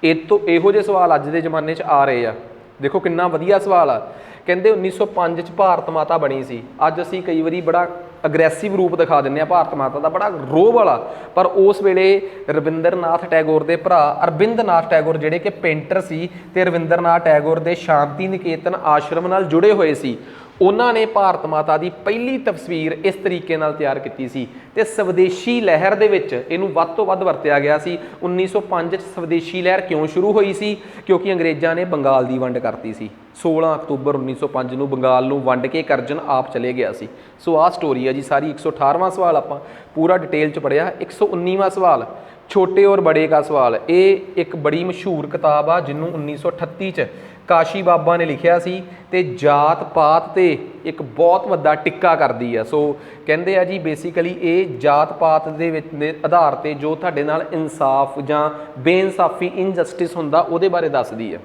ਇਹੋ ਜਿਹੇ ਸਵਾਲ ਅੱਜ ਦੇ ਜ਼ਮਾਨੇ 'ਚ ਆ ਰਹੇ ਆ। ਦੇਖੋ ਕਿੰਨਾ ਵਧੀਆ ਸਵਾਲ ਆ। ਕਹਿੰਦੇ 1905 'ਚ ਭਾਰਤ ਮਾਤਾ ਬਣੀ ਸੀ। ਅੱਜ ਅਸੀਂ ਕਈ ਵਾਰੀ ਬੜਾ ਅਗਰੈਸਿਵ ਰੂਪ ਦਿਖਾ ਦਿੰਦੇ ਆ ਭਾਰਤ ਮਾਤਾ ਦਾ, ਬੜਾ ਰੋਹ ਵਾਲਾ, ਪਰ ਉਸ ਵੇਲੇ ਰਵਿੰਦਰ ਨਾਥ ਟੈਗੋਰ ਦੇ ਭਰਾ ਅਰਵਿੰਦ ਨਾਥ ਟੈਗੋਰ ਜਿਹੜੇ ਕਿ ਪੇਂਟਰ ਸੀ ਤੇ ਰਵਿੰਦਰ ਨਾਥ ਟੈਗੋਰ ਦੇ ਸ਼ਾਂਤੀ ਨਿਕੇਤਨ ਆਸ਼ਰਮ ਨਾਲ ਜੁੜੇ ਹੋਏ ਸੀ, ਉਹਨਾਂ ਨੇ ਭਾਰਤ ਮਾਤਾ ਦੀ ਪਹਿਲੀ ਤਸਵੀਰ ਇਸ ਤਰੀਕੇ ਨਾਲ ਤਿਆਰ ਕੀਤੀ ਸੀ ਤੇ ਸਵਦੇਸ਼ੀ ਲਹਿਰ ਦੇ ਵਿੱਚ ਇਹਨੂੰ ਵੱਧ ਤੋਂ ਵੱਧ ਵਰਤਿਆ ਗਿਆ ਸੀ। 1905 'ਚ ਸਵਦੇਸ਼ੀ ਲਹਿਰ ਕਿਉਂ ਸ਼ੁਰੂ ਹੋਈ ਸੀ? ਕਿਉਂਕਿ ਅੰਗਰੇਜ਼ਾਂ ਨੇ ਬੰਗਾਲ ਦੀ ਵੰਡ ਕਰਤੀ ਸੀ। 16 ਅਕਤੂਬਰ 1905 ਨੂੰ ਬੰਗਾਲ ਨੂੰ ਵੰਡ ਕੇ ਕਰਜ਼ਨ ਆਪ ਚਲੇ ਗਿਆ ਸੀ। ਸੋ ਆਹ ਸਟੋਰੀ ਆ ਜੀ ਸਾਰੀ। 118ਵਾਂ ਸਵਾਲ ਆਪਾਂ ਪੂਰਾ ਡਿਟੇਲ 'ਚ ਪੜ੍ਹਿਆ। 119ਵਾਂ ਸਵਾਲ ਛੋਟੇ ਔਰ ਬੜੇ ਕਾ ਸਵਾਲ। ਇਹ ਇੱਕ ਬੜੀ ਮਸ਼ਹੂਰ ਕਿਤਾਬ ਆ ਜਿਹਨੂੰ 1938 'ਚ ਕਾਸ਼ੀ ਬਾਬਾ ਨੇ ਲਿਖਿਆ ਸੀ ਤੇ ਜਾਤ ਪਾਤ ਤੇ ਇੱਕ ਬਹੁਤ ਵੱਡਾ ਟਿੱਕਾ ਕਰਦੀ ਆ। ਸੋ ਕਹਿੰਦੇ ਆ ਜੀ ਬੇਸਿਕਲੀ ਇਹ ਜਾਤ ਪਾਤ ਦੇ ਵਿੱਚ ਦੇ ਆਧਾਰ ਤੇ ਜੋ ਤੁਹਾਡੇ ਨਾਲ ਇਨਸਾਫ ਜਾਂ ਬੇਇਨਸਾਫੀ ਇਨਜਸਟਿਸ ਹੁੰਦਾ ਉਹਦੇ ਬਾਰੇ ਦੱਸਦੀ ਆ।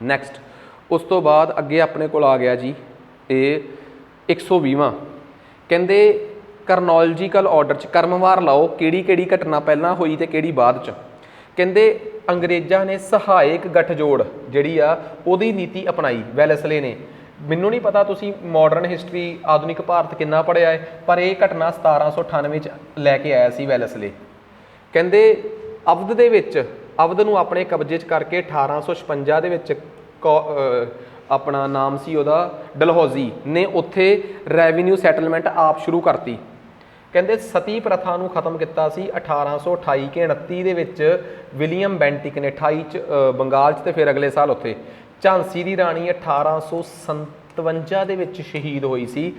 ਨੈਕਸਟ ਉਸ ਤੋਂ ਬਾਅਦ ਅੱਗੇ ਆਪਣੇ ਕੋਲ ਆ ਗਿਆ ਜੀ ਇਹ 120ਵਾਂ। ਕਹਿੰਦੇ ਕਰਨੋਲੋਜੀਕਲ ਆਰਡਰ 'ਚ ਕਰਮਵਾਰ ਲਾਓ ਕਿਹੜੀ ਕਿਹੜੀ ਘਟਨਾ ਪਹਿਲਾਂ ਹੋਈ ਤੇ ਕਿਹੜੀ ਬਾਅਦ 'ਚ। ਕਹਿੰਦੇ ਅੰਗਰੇਜ਼ਾਂ ਨੇ ਸਹਾਇਕ ਗੱਠਜੋੜ ਜਿਹੜੀ ਆ ਉਹਦੀ ਨੀਤੀ ਅਪਣਾਈ ਵੈਲਸਲੇ ਨੇ। ਮੈਨੂੰ ਨਹੀਂ ਪਤਾ ਤੁਸੀਂ ਮਾਡਰਨ ਹਿਸਟਰੀ ਆਧੁਨਿਕ ਭਾਰਤ ਕਿੰਨਾ ਪੜ੍ਹਿਆ ਹੈ, ਪਰ ਇਹ ਘਟਨਾ 1798 ਚ ਲੈ ਕੇ ਆਇਆ ਸੀ ਵੈਲਸਲੇ। ਕਹਿੰਦੇ ਅਵਧ ਦੇ ਵਿੱਚ, ਅਵਧ ਨੂੰ ਆਪਣੇ ਕਬਜ਼ੇ 'ਚ ਕਰਕੇ 1856 ਦੇ ਵਿੱਚ ਆਪਣਾ ਨਾਮ ਸੀ ਉਹਦਾ ਡਲਹੌਜ਼ੀ ਨੇ ਉੱਥੇ ਰੈਵਨਿਊ ਸੈਟਲਮੈਂਟ ਆਪ ਸ਼ੁਰੂ ਕਰਤੀ। ਕਹਿੰਦੇ ਸਤੀ ਪ੍ਰਥਾ ਨੂੰ ਖਤਮ ਕੀਤਾ ਸੀ 1828 ਕੇ 29 ਦੇ ਵਿੱਚ ਵਿਲੀਅਮ ਬੈਂਟਿਕ ਨੇ 28 ਚ ਬੰਗਾਲ 'ਚ, ਤੇ ਫਿਰ ਅਗਲੇ ਸਾਲ ਉੱਥੇ ਝਾਂਸੀ ਦੀ ਰਾਣੀ 1857 ਦੇ ਵਿੱਚ ਸ਼ਹੀਦ ਹੋਈ ਸੀ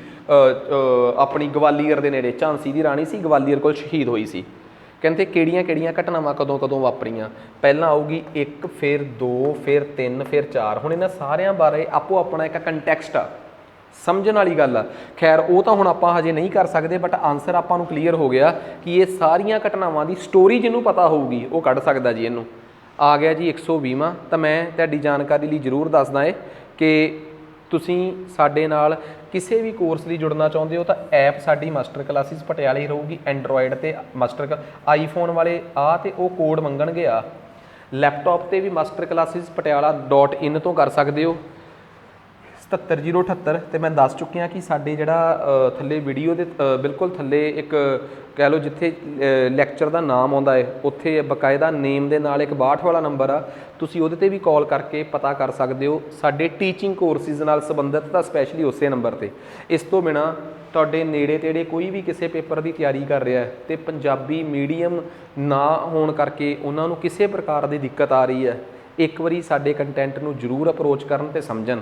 ਆਪਣੀ ਗਵਾਲੀਅਰ ਦੇ ਨੇੜੇ। ਝਾਂਸੀ ਦੀ ਰਾਣੀ ਸੀ, ਗਵਾਲੀਅਰ ਕੋਲ ਸ਼ਹੀਦ ਹੋਈ ਸੀ। ਕਹਿੰਦੇ ਕਿਹੜੀਆਂ ਕਿਹੜੀਆਂ ਘਟਨਾਵਾਂ ਕਦੋਂ ਕਦੋਂ ਵਾਪਰੀਆਂ, ਪਹਿਲਾਂ ਆਊਗੀ 1, ਫਿਰ 2, ਫਿਰ 3, ਫਿਰ 4। ਹੁਣ ਇਹਨਾਂ ਸਾਰਿਆਂ ਬਾਰੇ ਆਪੋ ਆਪਣਾ ਇੱਕ ਕੰਟੈਕਸਟ ਆ, ਸਮਝਣ ਵਾਲੀ ਗੱਲ ਆ। ਖੈਰ ਉਹ ਤਾਂ ਹੁਣ ਆਪਾਂ ਹਜੇ ਨਹੀਂ ਕਰ ਸਕਦੇ, ਬਟ ਆਨਸਰ ਆਪਾਂ ਨੂੰ ਕਲੀਅਰ ਹੋ ਗਿਆ ਕਿ ਇਹ ਸਾਰੀਆਂ ਘਟਨਾਵਾਂ ਦੀ ਸਟੋਰੀ ਜਿਹਨੂੰ ਪਤਾ ਹੋਊਗੀ ਉਹ ਕੱਢ ਸਕਦਾ ਜੀ। ਇਹਨੂੰ ਆ ਗਿਆ ਜੀ 120ਵਾਂ। ਤਾਂ ਮੈਂ ਤੁਹਾਡੀ ਜਾਣਕਾਰੀ ਲਈ ਜ਼ਰੂਰ ਦੱਸਦਾ ਏ ਕਿ ਤੁਸੀਂ ਸਾਡੇ ਨਾਲ ਕਿਸੇ ਵੀ ਕੋਰਸ ਲਈ ਜੁੜਨਾ ਚਾਹੁੰਦੇ ਹੋ ਤਾਂ ਐਪ ਸਾਡੀ ਮਾਸਟਰ ਕਲਾਸਿਸ ਪਟਿਆਲੇ ਹੀ ਰਹੂਗੀ। ਐਂਡਰੋਇਡ ਤੇ ਮਾਸਟਰ ਆਈਫੋਨ ਵਾਲੇ ਆ ਤੇ ਉਹ ਕੋਡ ਮੰਗਣਗੇ ਆ। ਲੈਪਟਾਪ ਤੇ ਵੀ ਮਾਸਟਰ ਕਲਾਸਿਸ ਪਟਿਆਲਾ.in ਤੋਂ ਕਰ ਸਕਦੇ ਹੋ 77078। ਤੇ ਮੈਂ ਦੱਸ ਚੁੱਕਿਆ ਕਿ ਸਾਡੇ ਜਿਹੜਾ ਥੱਲੇ ਵੀਡੀਓ ਦੇ ਬਿਲਕੁਲ ਥੱਲੇ ਇੱਕ ਕਹਿ ਲਓ ਜਿੱਥੇ ਲੈਕਚਰ ਦਾ ਨਾਮ ਆਉਂਦਾ ਹੈ ਉੱਥੇ ਬਕਾਇਦਾ ਨੇਮ ਦੇ ਨਾਲ ਇੱਕ 62 ਵਾਲਾ ਨੰਬਰ ਆ, ਤੁਸੀਂ ਉਹਦੇ ਤੇ ਵੀ ਕਾਲ ਕਰਕੇ ਪਤਾ ਕਰ ਸਕਦੇ ਹੋ ਸਾਡੇ ਟੀਚਿੰਗ ਕੋਰਸਿਸ ਨਾਲ ਸੰਬੰਧਿਤ, ਤਾਂ ਸਪੈਸ਼ਲੀ ਉਸੇ ਨੰਬਰ ਤੇ। ਇਸ ਤੋਂ ਬਿਨਾਂ ਤੁਹਾਡੇ ਨੇੜੇ ਤੇੜੇ ਕੋਈ ਵੀ ਕਿਸੇ ਪੇਪਰ ਦੀ ਤਿਆਰੀ ਕਰ ਰਿਹਾ ਹੈ ਤੇ ਪੰਜਾਬੀ ਮੀਡੀਅਮ ਨਾ ਹੋਣ ਕਰਕੇ ਉਹਨਾਂ ਨੂੰ ਕਿਸੇ ਪ੍ਰਕਾਰ ਦੀ ਦਿੱਕਤ ਆ ਰਹੀ ਹੈ, ਇੱਕ ਵਾਰੀ ਸਾਡੇ ਕੰਟੈਂਟ ਨੂੰ ਜ਼ਰੂਰ ਅਪਰੋਚ ਕਰਨ ਤੇ ਸਮਝਣ।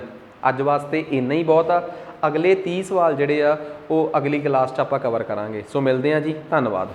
ਅੱਜ ਵਾਸਤੇ ਇੰਨਾ ਹੀ ਬਹੁਤ ਆ। ਅਗਲੇ 30 ਸਵਾਲ ਜਿਹੜੇ ਆ ਉਹ ਅਗਲੀ ਕਲਾਸ 'ਚ ਆਪਾਂ ਕਵਰ ਕਰਾਂਗੇ। ਸੋ ਮਿਲਦੇ ਹਾਂ ਜੀ, ਧੰਨਵਾਦ।